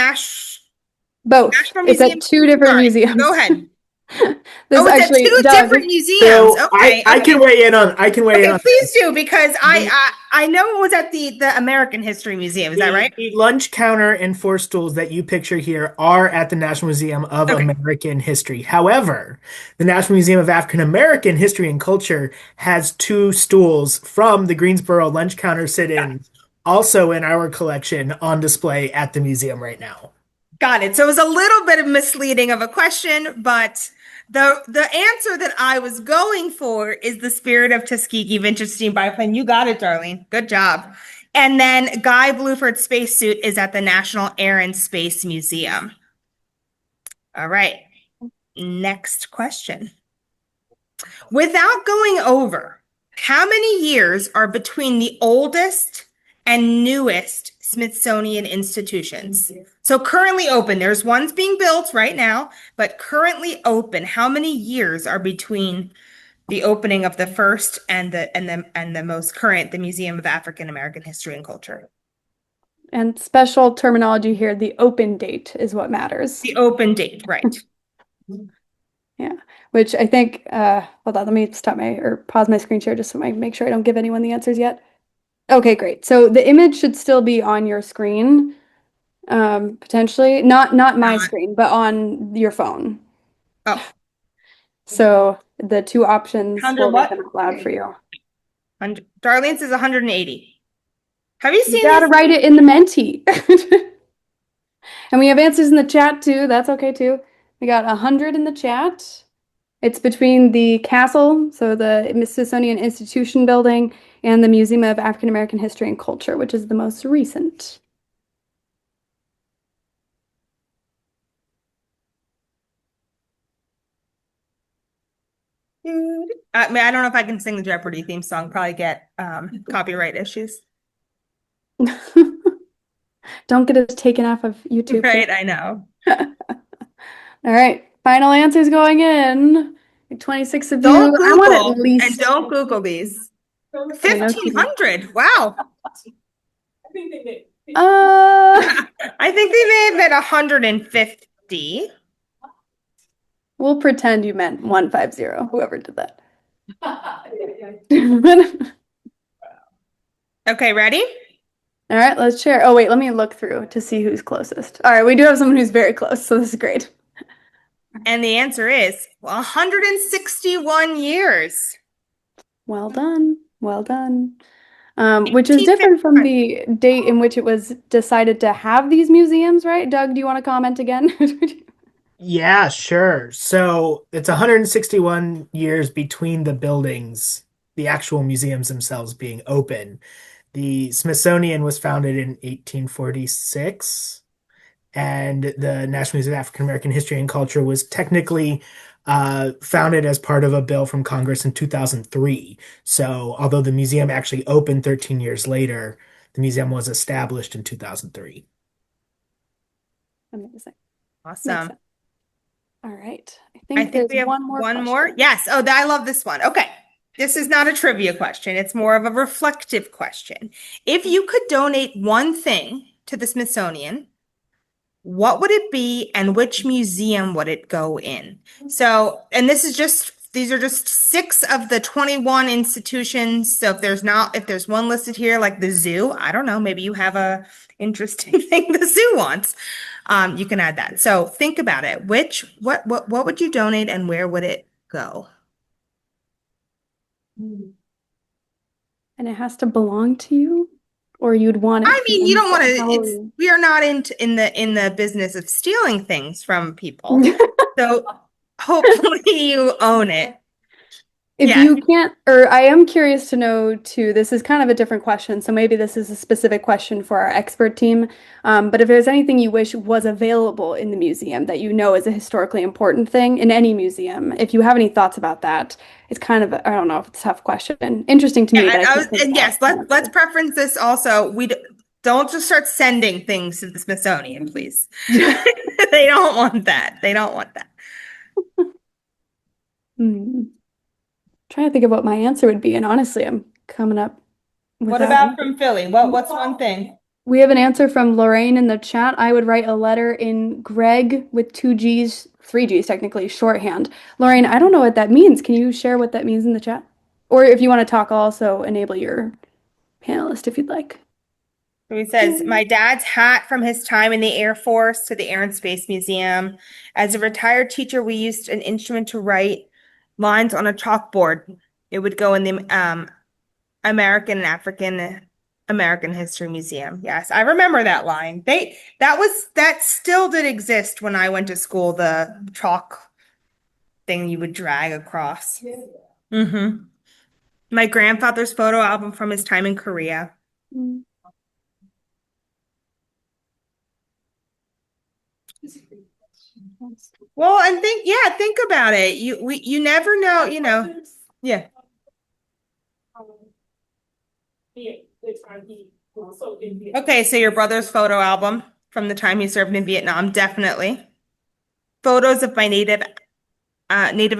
Both. National It's Museum. at two different Sorry, museums. Go ahead. This It's actually at two does. different museums. So Okay, I can weigh in on I can weigh in on please do, because I know it was at the American History Museum. Is that right? The lunch counter and 4 stools that you picture here are at the National Museum of American History. However, the National Museum of African American History and Culture has 2 stools from the Greensboro lunch counter sit-in, also in our collection, on display at the museum right now. Got it. So it was a little bit of misleading of a question, but the answer that I was going for is the Spirit of Tuskegee vintage steam biplane. You got it, Darlene. Good job. And then Guy Bluford's spacesuit is at the National Air and Space Museum. All right. Next question. Without going over, how many years are between the oldest and newest Smithsonian institutions? So currently open, there's ones being built right now, but currently open, how many years are between the opening of the first and the most current, the Museum of African American History and Culture? And special terminology here, the open date is what matters. The open date, right? Yeah, which I think, hold on, let me pause my screen share just so I make sure I don't give anyone the answers yet. Okay, great. So the image should still be on your screen, potentially. Not my screen, but on your phone. Oh, So the two options, we'll read what? them out loud for you. Darlene says 180. Have you You seen gotta these? write it in the Menti. And we have answers in the chat too. That's okay too. We got 100 in the chat. It's between the castle, so the Smithsonian Institution building, and the Museum of African American History and Culture, which is the most recent. I mean, I don't know if I can sing the Jeopardy theme song. Probably get copyright issues. Don't get us taken off of YouTube. Right, I know. All right, final answers going in. 26 of Don't you. I want at Google least. and don't Google these. Okay, no kidding. 1,500. Wow. Uh, I think they may have been 150. we'll pretend you meant 150, whoever did that. Okay, ready? All right, let's share. Oh, wait, let me look through to see who's closest. All right, we do have someone who's very close, so this is great. And the answer is 161 years. Well done. Well done. Which is different from the date in which it was decided to have these museums, right? Doug, do you want to comment again? Yeah, sure. So it's 161 years between the buildings, the actual museums themselves being open. The Smithsonian was founded in 1846, and the National Museum of African American History and Culture was technically founded as part of a bill from Congress in 2003. So, although the museum actually opened 13 years later, the museum was established in 2003. Amazing. Awesome. All right. I I think think we there's have one more one question. more. Yes. Oh, I love this one. Okay. This is not a trivia question. It's more of a reflective question. If you could donate one thing to the Smithsonian, what would it be and which museum would it go in? So, and these are just 6 of the 21 institutions. So if there's one listed here, like the zoo, I don't know, maybe you have a interesting thing the zoo wants. You can add that. So think about it. What would you donate and where would it go? And it has to belong to you, or you'd want it I mean, you don't want How- to, we are not in the business of stealing things from people. So hopefully you own it. If Yeah. you can't, or I am curious to know too, this is kind of a different question, so maybe this is a specific question for our expert team. But if there's anything you wish was available in the museum that you know is a historically important thing in any museum, if you have any thoughts about that, it's kind of, I don't know if it's a tough question. Interesting to me, Yeah, but I can't think and yes, about an let's answer. preference this also. Don't just start sending things to the Smithsonian, please. They don't want that. They don't want that. Trying to think of what my answer would be, and honestly, I'm coming up with What about from Philly? What's one thing? We have an answer from Lorraine in the chat. I would write a letter in Greg with 2 G's, 3 G's technically, shorthand. Lorraine, I don't know what that means. Can you share what that means in the chat? Or if you want to talk, I'll also enable your panelist if you'd like. So he says, my dad's hat from his time in the Air Force to the Air and Space Museum. As a retired teacher, we used an instrument to write lines on a chalkboard. It would go in the American and African American History Museum. Yes, I remember that line. That still did exist when I went to school, the chalk thing you would drag across. Mm-hmm. My grandfather's photo album from his time in Korea. Well, and think about it. You never know, Yeah. Okay, so your brother's photo album from the time he served in Vietnam, definitely. Photos of my Native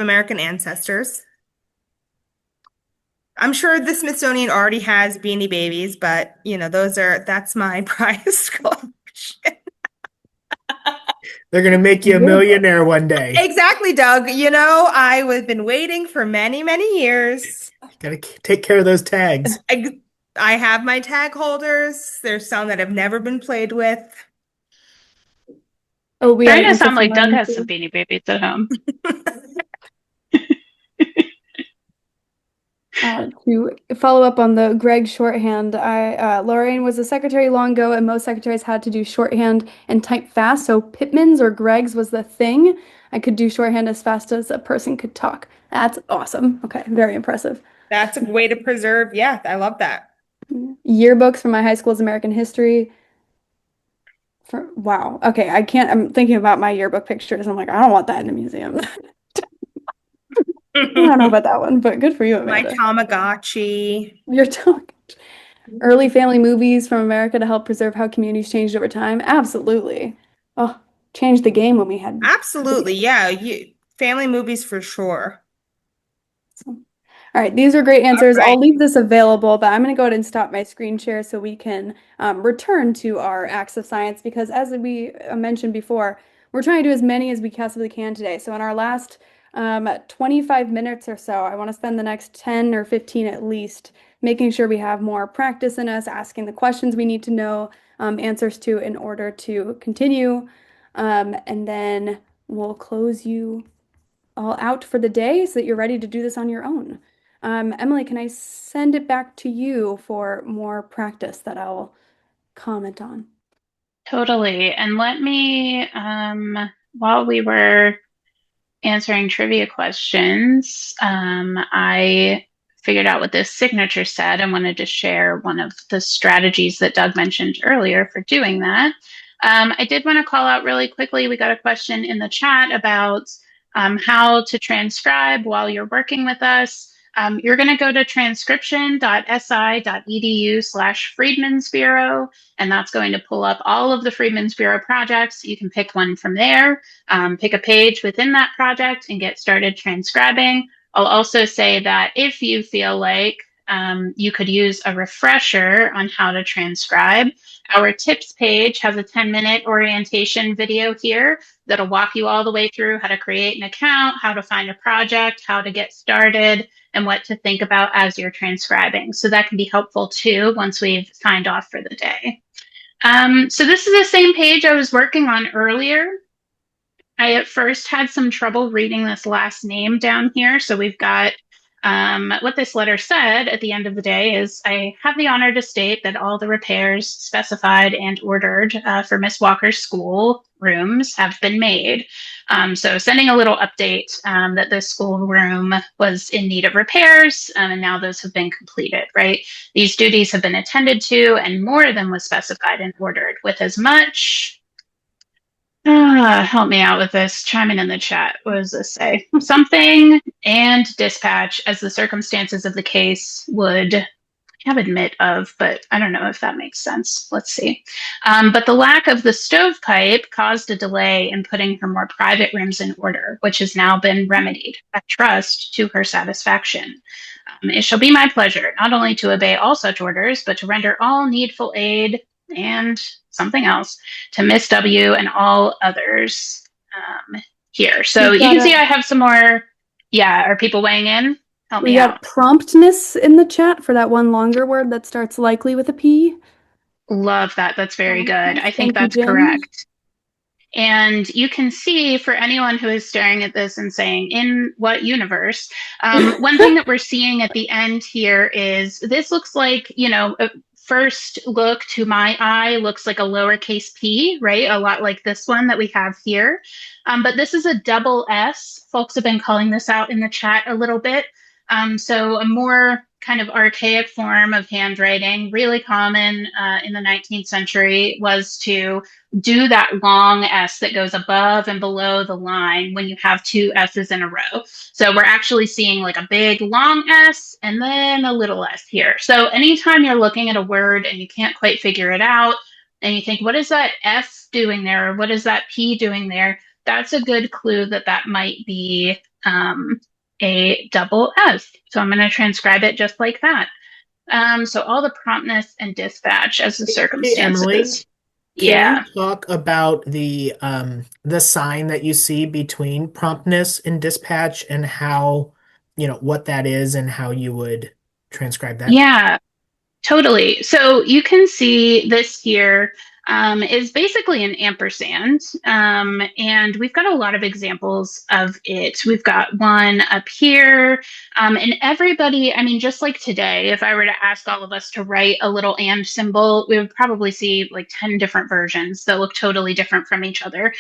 American ancestors. I'm sure the Smithsonian already has Beanie Babies, but that's my prized collection. They're gonna make you a millionaire one day. Exactly, Doug. I've been waiting for many, many years. Gotta take care of those tags. I have my tag holders. There's some that have never been played with. Oh, we have Trying an to answer sound from like Doug Ryan has too. some Beanie Babies at home. To follow up on the Greg shorthand, Lorraine was a secretary long ago, and most secretaries had to do shorthand and type fast. So Pittman's or Greg's was the thing. I could do shorthand as fast as a person could talk. That's awesome. Okay, very impressive. That's a way to preserve. Yeah, I love that. Yearbooks from my high school's American history. Wow. Okay, I'm thinking about my yearbook pictures. I'm like, I don't want that in a museum. I don't know about that one, but good for you, My Amanda. Tamagotchi. Your talk. Early family movies from America to help preserve how communities changed over time. Absolutely. Oh, changed the game when we had. Absolutely. Yeah, family movies for sure. All right, these are great answers. All right. I'll leave this available, but I'm going to go ahead and stop my screen share so we can return to our acts of science because, as we mentioned before, we're trying to do as many as we possibly can today. So, in our last 25 minutes or so, I want to spend the next 10 or 15 at least making sure we have more practice in us, asking the questions we need to know answers to in order to continue. And then we'll close you all out for the day so that you're ready to do this on your own. Emily, can I send it back to you for more practice that I'll comment on? Totally. And let me, while we were answering trivia questions, I figured out what this signature said and wanted to share one of the strategies that Doug mentioned earlier for doing that. I did want to call out really quickly, we got a question in the chat about how to transcribe while you're working with us. You're going to go to transcription.si.edu/Freedmen's Bureau, and that's going to pull up all of the Freedmen's Bureau projects. You can pick one from there, pick a page within that project, and get started transcribing. I'll also say that if you feel like you could use a refresher on how to transcribe, our tips page has a 10-minute orientation video here that'll walk you all the way through how to create an account, how to find a project, how to get started, and what to think about as you're transcribing. So that can be helpful too once we've signed off for the day. So this is the same page I was working on earlier. I at first had some trouble reading this last name down here. So we've got what this letter said at the end of the day is, I have the honor to state that all the repairs specified and ordered for Miss Walker's school rooms have been made. So sending a little update that the school room was in need of repairs, and now those have been completed, right? These duties have been attended to, and more than was specified and ordered, with as much help me out with this. Chime in the chat. What does this say? Something and dispatch as the circumstances of the case would have admit of, but I don't know if that makes sense. Let's see. But the lack of the stovepipe caused a delay in putting her more private rooms in order, which has now been remedied, I trust, to her satisfaction. It shall be my pleasure not only to obey all such orders, but to render all needful aid and something else to Miss W and all others here. So you can see I have some more. Yeah, are people weighing in? Help me out. We got promptness in the chat for that one longer word that starts likely with a P. Love that. That's very good. I think Thank you, that's Jen. correct. And you can see, for anyone who is staring at this and saying, in what universe? One thing that we're seeing at the end here is this looks like, a first look to my eye looks like a lowercase p, right? A lot like this one that we have here. But this is a double S. Folks have been calling this out in the chat a little bit. So a more kind of archaic form of handwriting, really common in the 19th century, was to do that long S that goes above and below the line when you have two S's in a row. So we're actually seeing like a big long S and then a little s here. So anytime you're looking at a word and you can't quite figure it out and you think, what is that F doing there? Or what is that P doing there? That's a good clue that that might be a double S. So I'm going to transcribe it just like that. So all the promptness and dispatch as the Hey, circumstances. Emily, can Yeah. you talk about the sign that you see between promptness and dispatch and how, what that is and how you would transcribe that? Yeah. Totally. So you can see this here is basically an ampersand. And we've got a lot of examples of it. We've got one up here. And everybody, I mean, just like today, if I were to ask all of us to write a little and symbol, we would probably see like 10 different versions that look totally different from each other.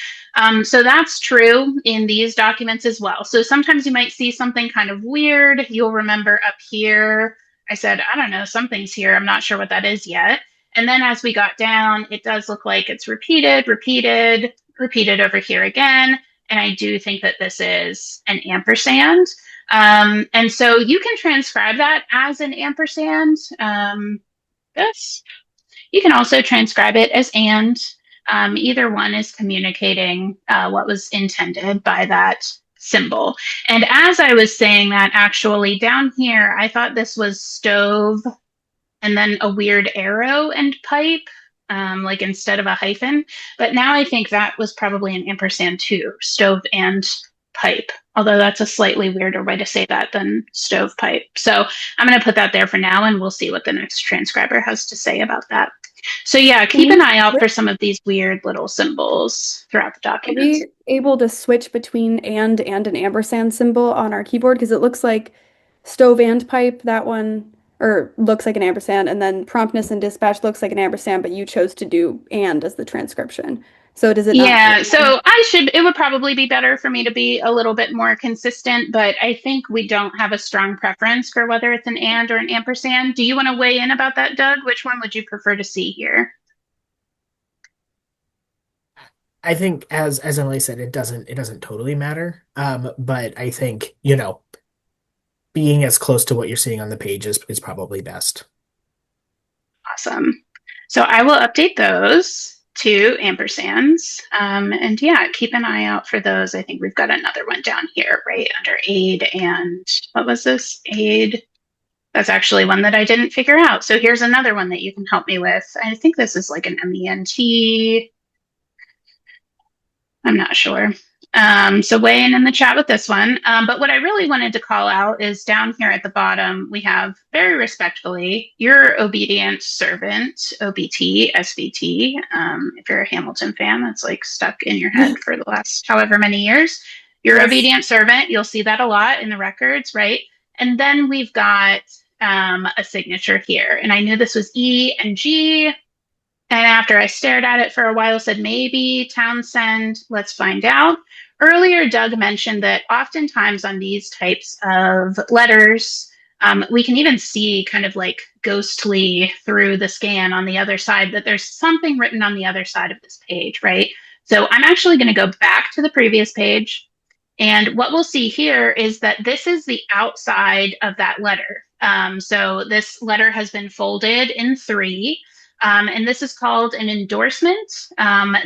So that's true in these documents as well. So sometimes you might see something kind of weird. You'll remember up here I said, I don't know, something's here. I'm not sure what that is yet. And then as we got down, it does look like it's repeated, repeated, repeated over here again. And I do think that this is an ampersand. And so you can transcribe that as an ampersand. This. You can also transcribe it as and. Either one is communicating what was intended by that symbol. And as I was saying that, actually, down here, I thought this was stove and then a weird arrow and pipe, like instead of a hyphen. But now I think that was probably an ampersand too, stove and pipe. Although that's a slightly weirder way to say that than stovepipe. So I'm going to put that there for now, and we'll see what the next transcriber has to say about that. So yeah, keep an eye out for some of these weird little symbols throughout the Are documents. we able to switch between and an ampersand symbol on our keyboard? Because it looks like stove and pipe, that one, or looks like an ampersand, and then promptness and dispatch looks like an ampersand, but you chose to do and as the transcription. So does it not? Yeah, so it would probably be better for me to be a little bit more consistent, but I think we don't have a strong preference for whether it's an and or an ampersand. Do you want to weigh in about that, Doug? Which one would you prefer to see here? I think as Emily said, it doesn't totally matter. But I think, being as close to what you're seeing on the page is probably best. Awesome. So I will update those to ampersands. And yeah, keep an eye out for those. I think we've got another one down here, right under aid. And what was this? Aid. That's actually one that I didn't figure out. So here's another one that you can help me with. I think this is like an MENT. I'm not sure. So weigh in the chat with this one. But what I really wanted to call out is down here at the bottom, we have very respectfully, your obedient servant, OBT, SVT. If you're a Hamilton fan, that's like stuck in your head for the last however many years. Your Yes. obedient servant, you'll see that a lot in the records, right? And then we've got a signature here. And I knew this was E and G. And after I stared at it for a while, said, maybe Townsend, let's find out. Earlier, Doug mentioned that oftentimes on these types of letters, we can even see kind of like ghostly through the scan on the other side that there's something written on the other side of this page, right? So I'm actually going to go back to the previous page. And what we'll see here is that this is the outside of that letter. So this letter has been folded in three. And this is called an endorsement.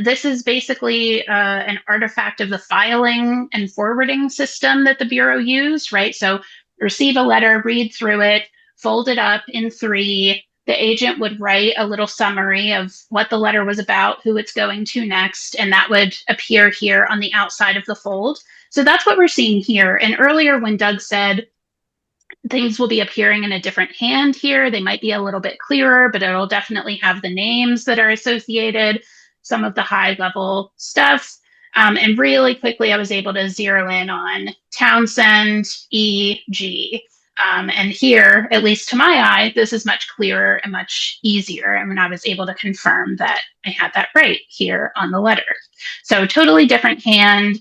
This is basically an artifact of the filing and forwarding system that the Bureau used, right? So receive a letter, read through it, fold it up in three. The agent would write a little summary of what the letter was about, who it's going to next, and that would appear here on the outside of the fold. So that's what we're seeing here. And earlier when Doug said, things will be appearing in a different hand here. They might be a little bit clearer, but it'll definitely have the names that are associated, some of the high level stuff. And really quickly, I was able to zero in on Townsend, E, G. And here, at least to my eye, this is much clearer and much easier. I mean, I was able to confirm that I had that right here on the letter. So totally different hand.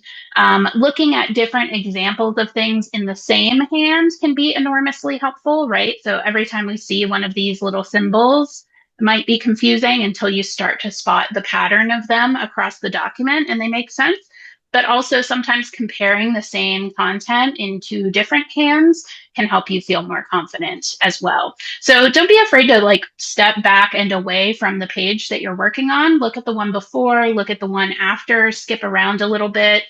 Looking at different examples of things in the same hand can be enormously helpful, right? So every time we see one of these little symbols, it might be confusing until you start to spot the pattern of them across the document and they make sense. But also sometimes comparing the same content into different hands can help you feel more confident as well. So don't be afraid to like step back and away from the page that you're working on. Look at the one before, look at the one after, skip around a little bit.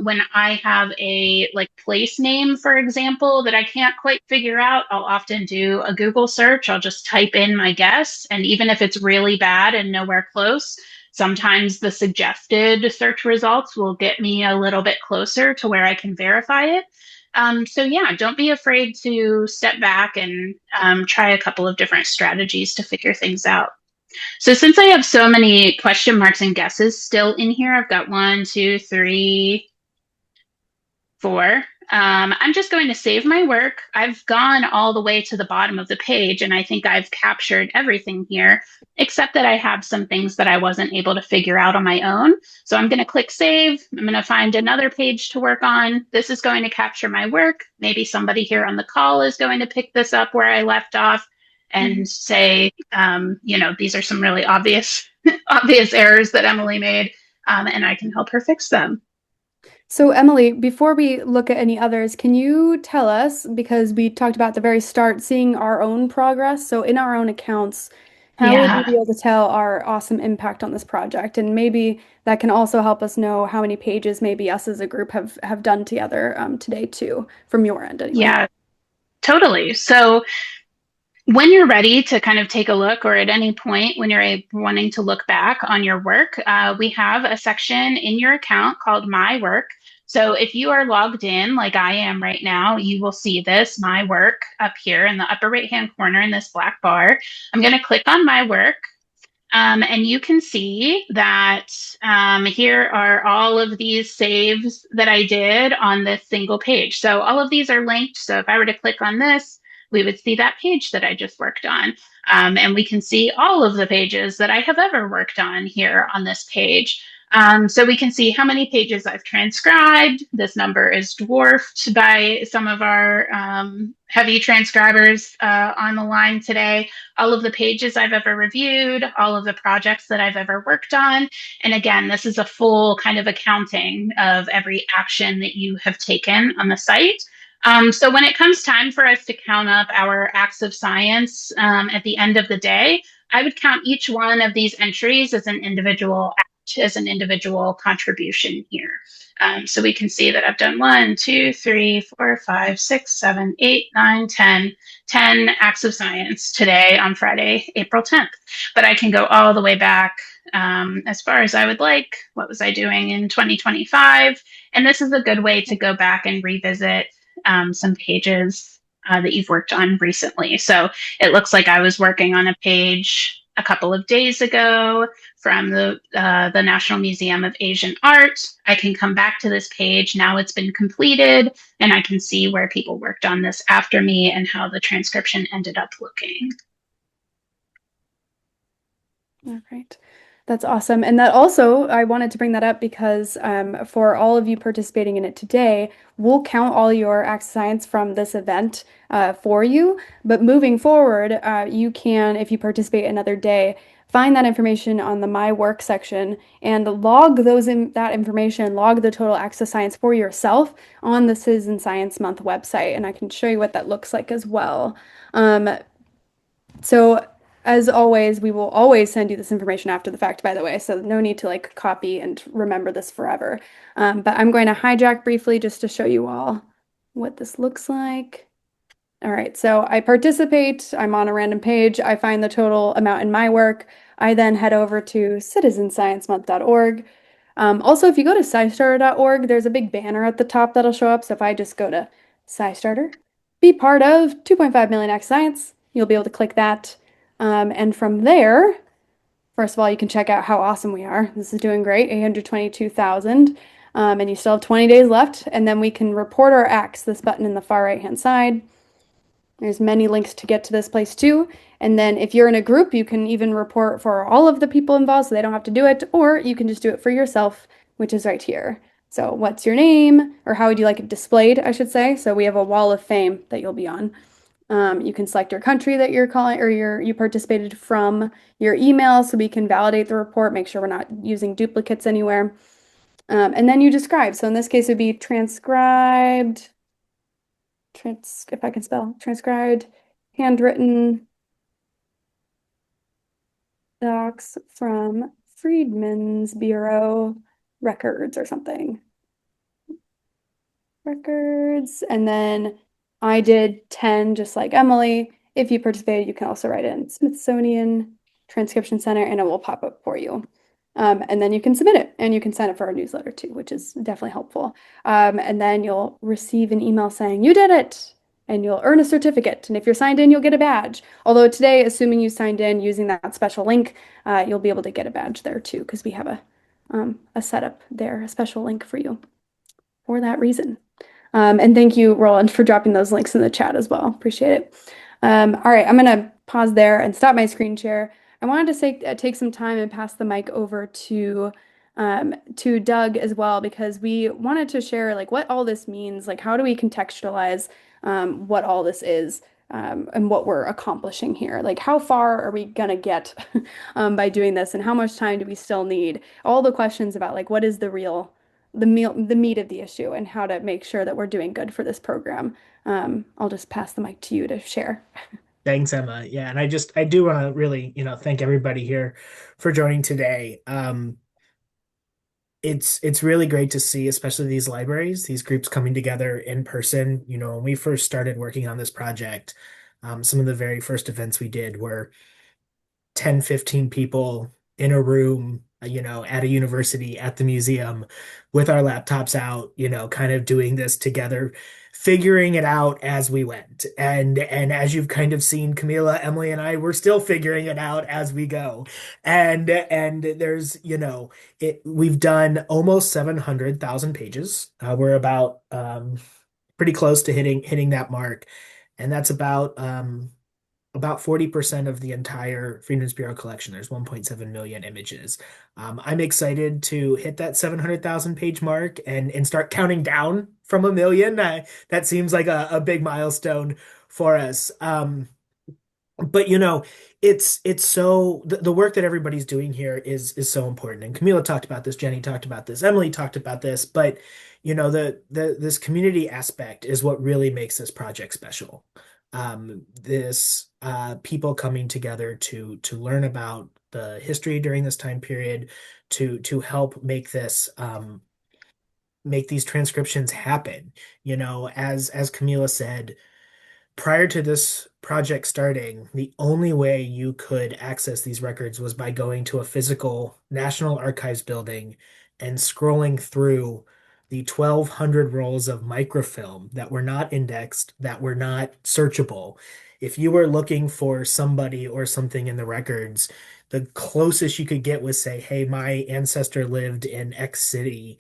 When I have a like place name, for example, that I can't quite figure out, I'll often do a Google search. I'll just type in my guess. And even if it's really bad and nowhere close, sometimes the suggested search results will get me a little bit closer to where I can verify it. So yeah, don't be afraid to step back and try a couple of different strategies to figure things out. So since I have so many question marks and guesses still in here, I've got 1, 2, 3, 4. I'm just going to save my work. I've gone all the way to the bottom of the page, and I think I've captured everything here, except that I have some things that I wasn't able to figure out on my own. So I'm going to click save. I'm going to find another page to work on. This is going to capture my work. Maybe somebody here on the call is going to pick this up where I left off and say, these are some really obvious, obvious errors that Emily made, and I can help her fix them. So, Emily, before we look at any others, can you tell us, because we talked about at the very start, seeing our own progress, so in our own accounts, how would we Yeah. be able to tell our awesome impact on this project? And maybe that can also help us know how many pages maybe us as a group have done together today too, from your end anyway. Yeah, totally. So when you're ready to kind of take a look, or at any point when you're wanting to look back on your work, we have a section in your account called My Work. So if you are logged in, like I am right now, you will see this, My Work, up here in the upper right-hand corner in this black bar. I'm going to click on My Work. And you can see that here are all of these saves that I did on this single page. So all of these are linked. So if I were to click on this, we would see that page that I just worked on. And we can see all of the pages that I have ever worked on here on this page. So we can see how many pages I've transcribed. This number is dwarfed by some of our heavy transcribers on the line today. All of the pages I've ever reviewed, all of the projects that I've ever worked on. And again, this is a full kind of accounting of every action that you have taken on the site. So when it comes time for us to count up our acts of science at the end of the day, I would count each one of these entries as an individual act, as an individual contribution here. So we can see that I've done 1, 2, 3, 4, 5, 6, 7, 8, 9, 10 acts of science today on Friday, April 10th. But I can go all the way back as far as I would like. What was I doing in 2025? And this is a good way to go back and revisit some pages that you've worked on recently. So it looks like I was working on a page a couple of days ago from the National Museum of Asian Art. I can come back to this page. Now it's been completed, and I can see where people worked on this after me and how the transcription ended up looking. All right. That's awesome. And that also, I wanted to bring that up because for all of you participating in it today, we'll count all your acts of science from this event for you. But moving forward, you can, if you participate another day, find that information on the My Work section and log that information, log the total acts of science for yourself on the Citizen Science Month website. And I can show you what that looks like as well. So as always, we will always send you this information after the fact, by the way, so no need to like copy and remember this forever. But I'm going to hijack briefly just to show you all what this looks like. All right, so I participate, I'm on a random page, I find the total amount in my work. I then head over to citizensciencemonth.org. Also, if you go to SciStarter.org, there's a big banner at the top that'll show up. So if I just go to SciStarter, be part of 2.5 million X Science, you'll be able to click that. And from there, first of all, you can check out how awesome we are. This is doing great, 822,000. And you still have 20 days left. And then we can report our acts, this button in the far right-hand side. There's many links to get to this place too. And then if you're in a group, you can even report for all of the people involved so they don't have to do it, or you can just do it for yourself, which is right here. So what's your name, or how would you like it displayed, I should say. So we have a wall of fame that you'll be on. You can select your country that you're calling or you participated from, your email, so we can validate the report, make sure we're not using duplicates anywhere. And then you describe. So in this case, it would be transcribed, if I can spell, transcribed, handwritten docs from Freedmen's Bureau records or something. records. And then I did 10, just like Emily. If you participated, you can also write in Smithsonian Transcription Center and it will pop up for you. And then you can submit it and you can sign up for our newsletter too, which is definitely helpful. And then you'll receive an email saying you did it and you'll earn a certificate. And if you're signed in, you'll get a badge. Although today, assuming you signed in using that special link, you'll be able to get a badge there too, because we have a setup there, a special link for you for that reason. And thank you, Roland, for dropping those links in the chat as well. Appreciate it. All right, I'm going to pause there and stop my screen share. I wanted to say, take some time and pass the mic over to Doug as well, because we wanted to share like what all this means, like how do we contextualize what all this is and what we're accomplishing here. Like how far are we gonna get by doing this, and how much time do we still need? All the questions about like what is the meat of the issue and how to make sure that we're doing good for this program. I'll just pass the mic to you to share. Thanks, Emma. Yeah, and I do want to really, thank everybody here for joining today. It's really great to see, especially these libraries, these groups coming together in person. When we first started working on this project, some of the very first events we did were 10, 15 people in a room, at a university, at the museum, with our laptops out, kind of doing this together, figuring it out as we went. And as you've kind of seen, Camila, Emily, and we're still figuring it out as we go. And there's, we've done almost 700,000 pages. We're about pretty close to hitting that mark. And that's about 40% of the entire Freedmen's Bureau collection. There's 1.7 million images. I'm excited to hit that 700,000 page mark and start counting down from a million. That seems like a big milestone for us. But it's so the work that everybody's doing here is so important. And Camila talked about this, Jenny talked about this, Emily talked about this, but this community aspect is what really makes this project special. This people coming together to learn about the history during this time period, to help make these transcriptions happen. As Camila said, prior to this project starting, the only way you could access these records was by going to a physical National Archives building and scrolling through the 1,200 rolls of microfilm that were not indexed, that were not searchable. If you were looking for somebody or something in the records, the closest you could get was say, hey, my ancestor lived in X city,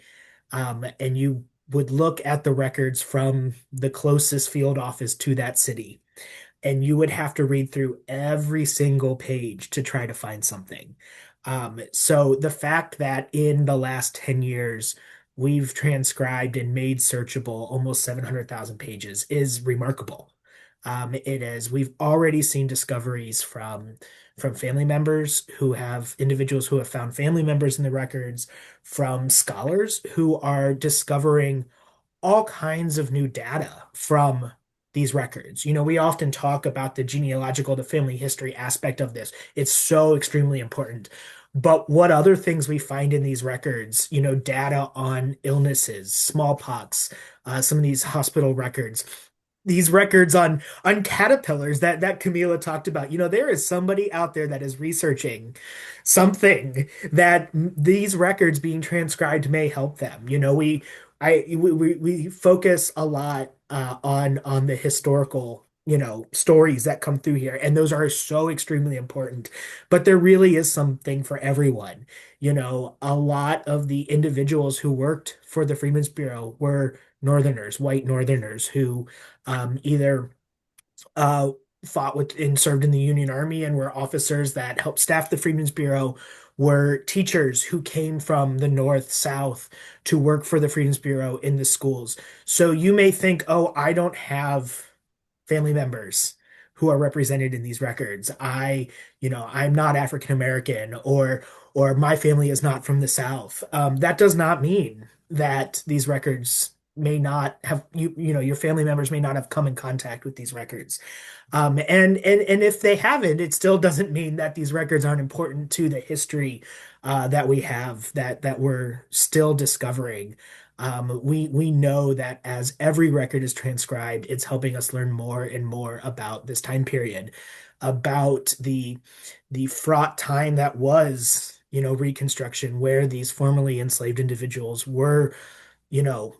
and you would look at the records from the closest field office to that city, and you would have to read through every single page to try to find something. So the fact that in the last 10 years, we've transcribed and made searchable almost 700,000 pages is remarkable. It is. We've already seen discoveries from family members individuals who have found family members in the records, from scholars who are discovering all kinds of new data from these records. We often talk about the genealogical, the family history aspect of this. It's so extremely important. But what other things we find in these records, data on illnesses, smallpox, some of these hospital records, these records on caterpillars that Camila talked about. There is somebody out there that is researching something that these records being transcribed may help them. We focus a lot on the historical stories that come through here, and those are so extremely important. But there really is something for everyone. A lot of the individuals who worked for the Freedmen's Bureau were Northerners, white Northerners who either fought with and served in the Union Army and were officers that helped staff the Freedmen's Bureau, were teachers who came from the North, South to work for the Freedmen's Bureau in the schools. So you may think, oh, I don't have family members who are represented in these records. I'm not African American, or my family is not from the South. That does not mean that these records may not have your family members may not have come in contact with these records. And if they haven't, it still doesn't mean that these records aren't important to the history that we have, that we're still discovering. We know that as every record is transcribed, it's helping us learn more and more about this time period, about the fraught time that was, Reconstruction, where these formerly enslaved individuals were, you know,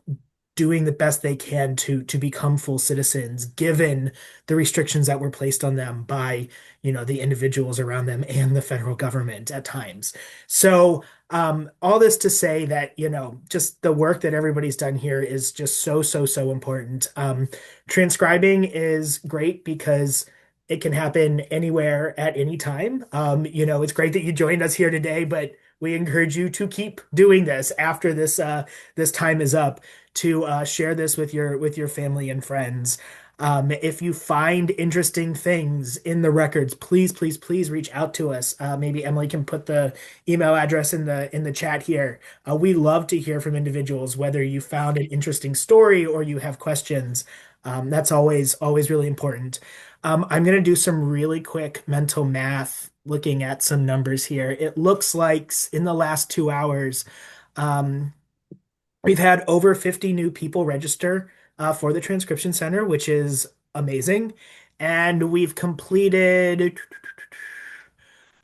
doing the best they can to become full citizens, given the restrictions that were placed on them by, the individuals around them and the federal government at times. So, all this to say that, just the work that everybody's done here is just so, so, so important. Transcribing is great because it can happen anywhere at any time. It's great that you joined us here today, but we encourage you to keep doing this after this time is up, to share this with your family and friends. If you find interesting things in the records, please, please, please reach out to us. Maybe Emily can put the email address in the chat here. We love to hear from individuals, whether you found an interesting story or you have questions. That's always really important. I'm going to do some really quick mental math, looking at some numbers here. It looks like in the last 2 hours, um, we've had over 50 new people register for the Transcription Center, which is amazing. And we've completed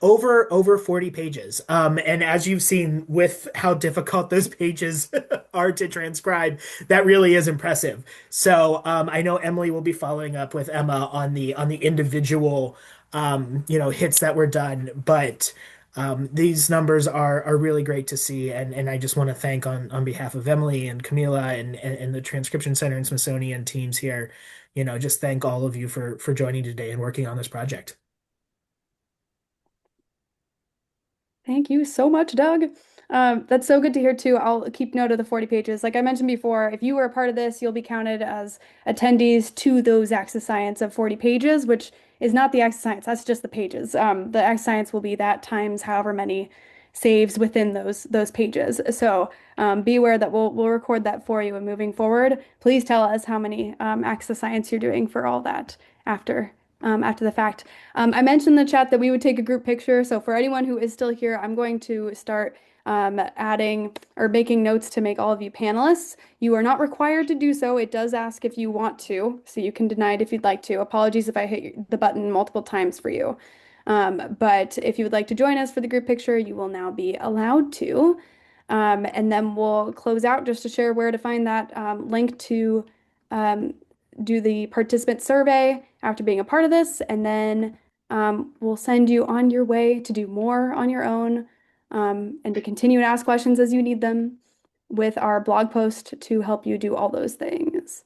over 40 pages. And as you've seen with how difficult those pages are to transcribe, that really is impressive. So I know Emily will be following up with Emma on the individual hits that were done, but these numbers are really great to see, and I just want to thank on behalf of Emily and Camila and the Transcription Center and Smithsonian teams here, just thank all of you for joining today and working on this project. Thank you so much, Doug. That's so good to hear too. I'll keep note of the 40 pages. Like I mentioned before, if you were a part of this, you'll be counted as attendees to those acts of science of 40 pages, which is not the acts of science. That's just the pages. The acts of science will be that times however many saves within those pages. So be aware that we'll record that for you. And moving forward, please tell us how many acts of science you're doing for all that after the fact. I mentioned in the chat that we would take a group picture. So for anyone who is still here, I'm going to start adding or making notes to make all of you panelists. You are not required to do so. It does ask if you want to, so you can deny it if you'd like to. Apologies if I hit the button multiple times for you. But if you would like to join us for the group picture, you will now be allowed to. And then we'll close out just to share where to find that link to do the participant survey after being a part of this, and then we'll send you on your way to do more on your own and to continue to ask questions as you need them with our blog post to help you do all those things.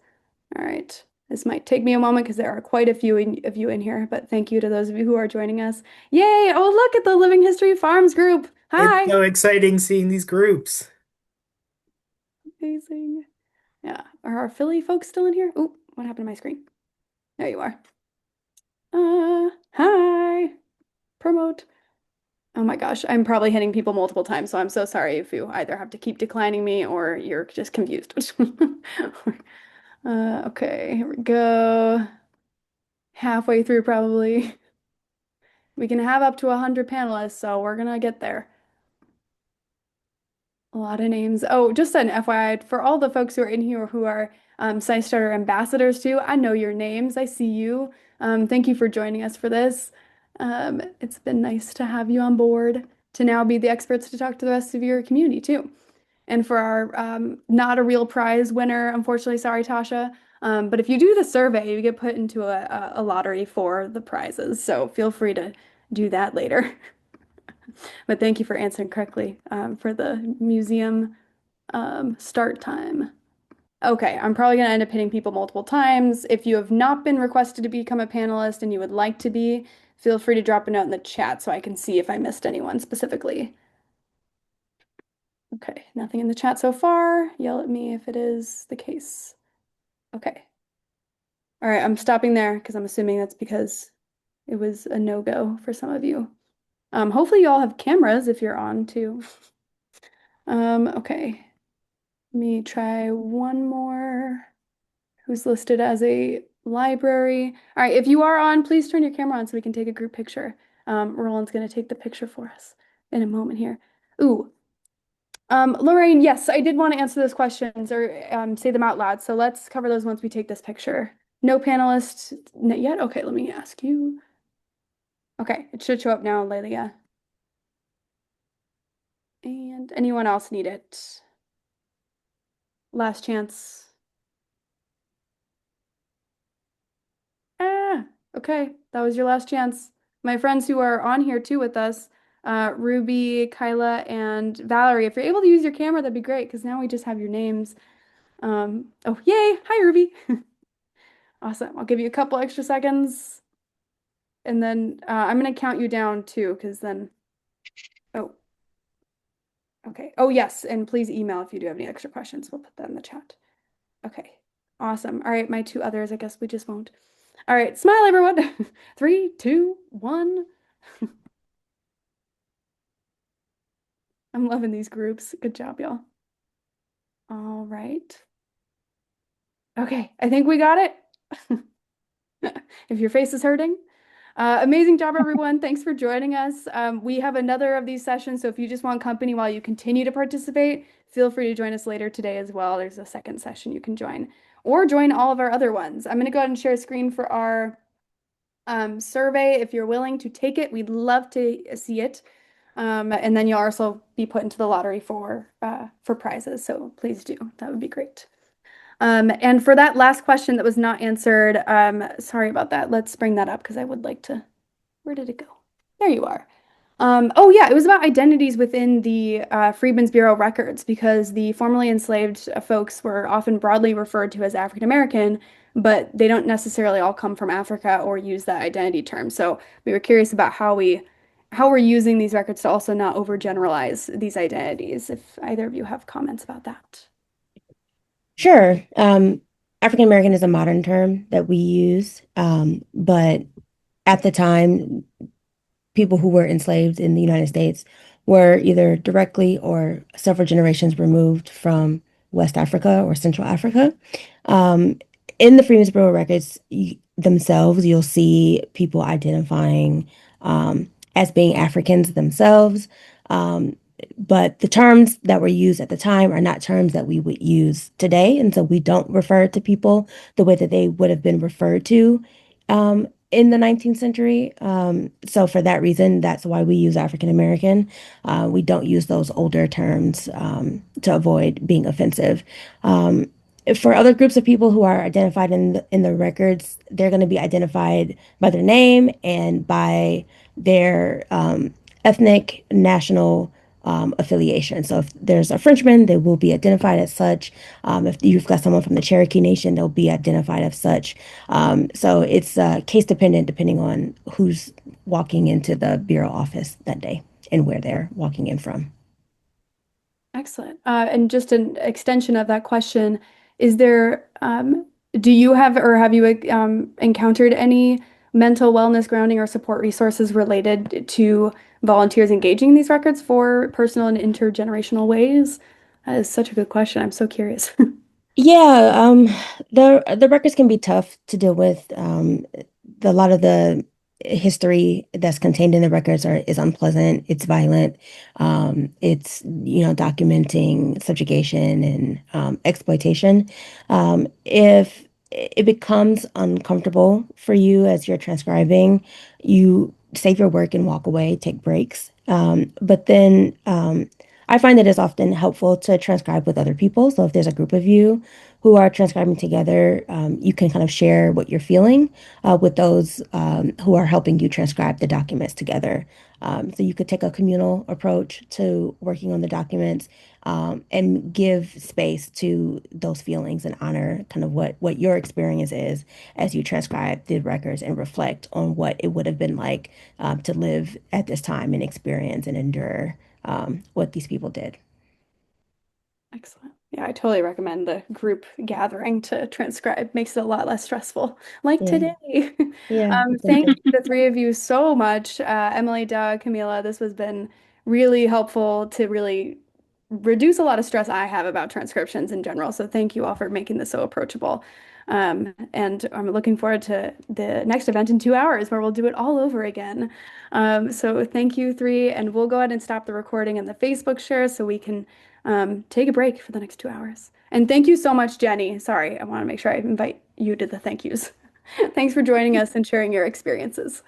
All right. This might take me a moment because there are quite a few of you in here, but thank you to those of you who are joining us. Yay! Oh, look at the Living History Farms group. Hi. It's so exciting seeing these groups. Amazing. Yeah. Are our Philly folks still in here? Oh, what happened to my screen? There you are. Hi. Promote. Oh my gosh, I'm probably hitting people multiple times, so I'm so sorry if you either have to keep declining me or you're just confused. Okay, here we go. Halfway through, probably. We can have up to 100 panelists, so we're gonna get there. A lot of names. Oh, just an FYI, for all the folks who are in here who are SciStarter ambassadors too, I know your names. I see you. Thank you for joining us for this. It's been nice to have you on board to now be the experts to talk to the rest of your community too. And for our not a real prize winner, unfortunately, sorry, Tasha. But if you do the survey, you get put into a lottery for the prizes. So feel free to do that later. But thank you for answering correctly for the museum start time. Okay, I'm probably going to end up hitting people multiple times. If you have not been requested to become a panelist and you would like to be, feel free to drop a note in the chat so I can see if I missed anyone specifically. Okay, nothing in the chat so far. Yell at me if it is the case. Okay. All right, I'm stopping there because I'm assuming that's because it was a no-go for some of you. Hopefully you all have cameras if you're on too. Okay. Let me try one more. Who's listed as a library? All right, if you are on, please turn your camera on so we can take a group picture. Roland's gonna take the picture for us in a moment here. Ooh, Lorraine, yes, I did want to answer those questions or say them out loud. So let's cover those once we take this picture. No panelists yet? Okay, let me ask you. Okay, it should show up now, Lelia. And anyone else need it? Last chance. Ah, okay, that was your last chance. My friends who are on here too with us, Ruby, Kyla, and Valerie, if you're able to use your camera, that'd be great because now we just have your names. Oh, yay! Hi, Ruby. Awesome. I'll give you a couple extra seconds, and then I'm gonna count you down too, because then. Oh, okay. Oh, yes, and please email if you do have any extra questions. We'll put that in the chat. Okay. Awesome. All right, my two others, I guess we just won't. All right, smile, everyone. 3, 2, 1. I'm loving these groups. Good job, y'all. All right. Okay, I think we got it. If your face is hurting. Amazing job, everyone. Thanks for joining us. We have another of these sessions, so if you just want company while you continue to participate, feel free to join us later today as well. There's a second session you can join, or join all of our other ones. I'm going to go ahead and share a screen for our survey. If you're willing to take it, we'd love to see it. And then you'll also be put into the lottery for prizes. So please do. That would be great. And for that last question that was not answered, sorry about that. Let's bring that up because I would like to. Where did it go? There you are. Oh yeah, it was about identities within the Freedmen's Bureau records because the formerly enslaved folks were often broadly referred to as African American, but they don't necessarily all come from Africa or use that identity term. So we were curious about how we're using these records to also not overgeneralize these identities. If either of you have comments about that. Sure. African American is a modern term that we use, but at the time, people who were enslaved in the United States were either directly or several generations removed from West Africa or Central Africa. Um, in the Freedmen's Bureau records themselves, you'll see people identifying as being Africans themselves. But the terms that were used at the time are not terms that we would use today. And so we don't refer to people the way that they would have been referred to in the 19th century. So for that reason, that's why we use African American. We don't use those older terms to avoid being offensive. For other groups of people who are identified in the records, they're going to be identified by their name and by their ethnic, national affiliation. So if there's a Frenchman, they will be identified as such. If you've got someone from the Cherokee Nation, they'll be identified as such. So it's case dependent depending on who's walking into the Bureau office that day and where they're walking in from. Excellent. And just an extension of that question, is there, do you have or have you encountered any mental wellness grounding or support resources related to volunteers engaging in these records for personal and intergenerational ways? That is such a good question. I'm so curious. Yeah, the records can be tough to deal with. A lot of the history that's contained in the records is unpleasant. It's violent. It's documenting subjugation and exploitation. If it becomes uncomfortable for you as you're transcribing, you save your work and walk away, take breaks. But then I find that it's often helpful to transcribe with other people. So if there's a group of you who are transcribing together, you can kind of share what you're feeling with those who are helping you transcribe the documents together. So you could take a communal approach to working on the documents and give space to those feelings and honor kind of what your experience is as you transcribe the records and reflect on what it would have been like to live at this time and experience and endure what these people did. Excellent. Yeah, I totally recommend the group gathering to transcribe. Makes it a lot less stressful, like Yeah. today. Yeah. Thank you, the three of you, so much. Emily, Doug, Camila, this has been really helpful to really reduce a lot of stress I have about transcriptions in general. So thank you all for making this so approachable. And I'm looking forward to the next event in 2 hours where we'll do it all over again. So thank you three, and we'll go ahead and stop the recording and the Facebook share so we can take a break for the next 2 hours. And thank you so much, Jenny. Sorry, I want to make sure I invite you to the thank yous. Thanks for joining us and sharing your experiences.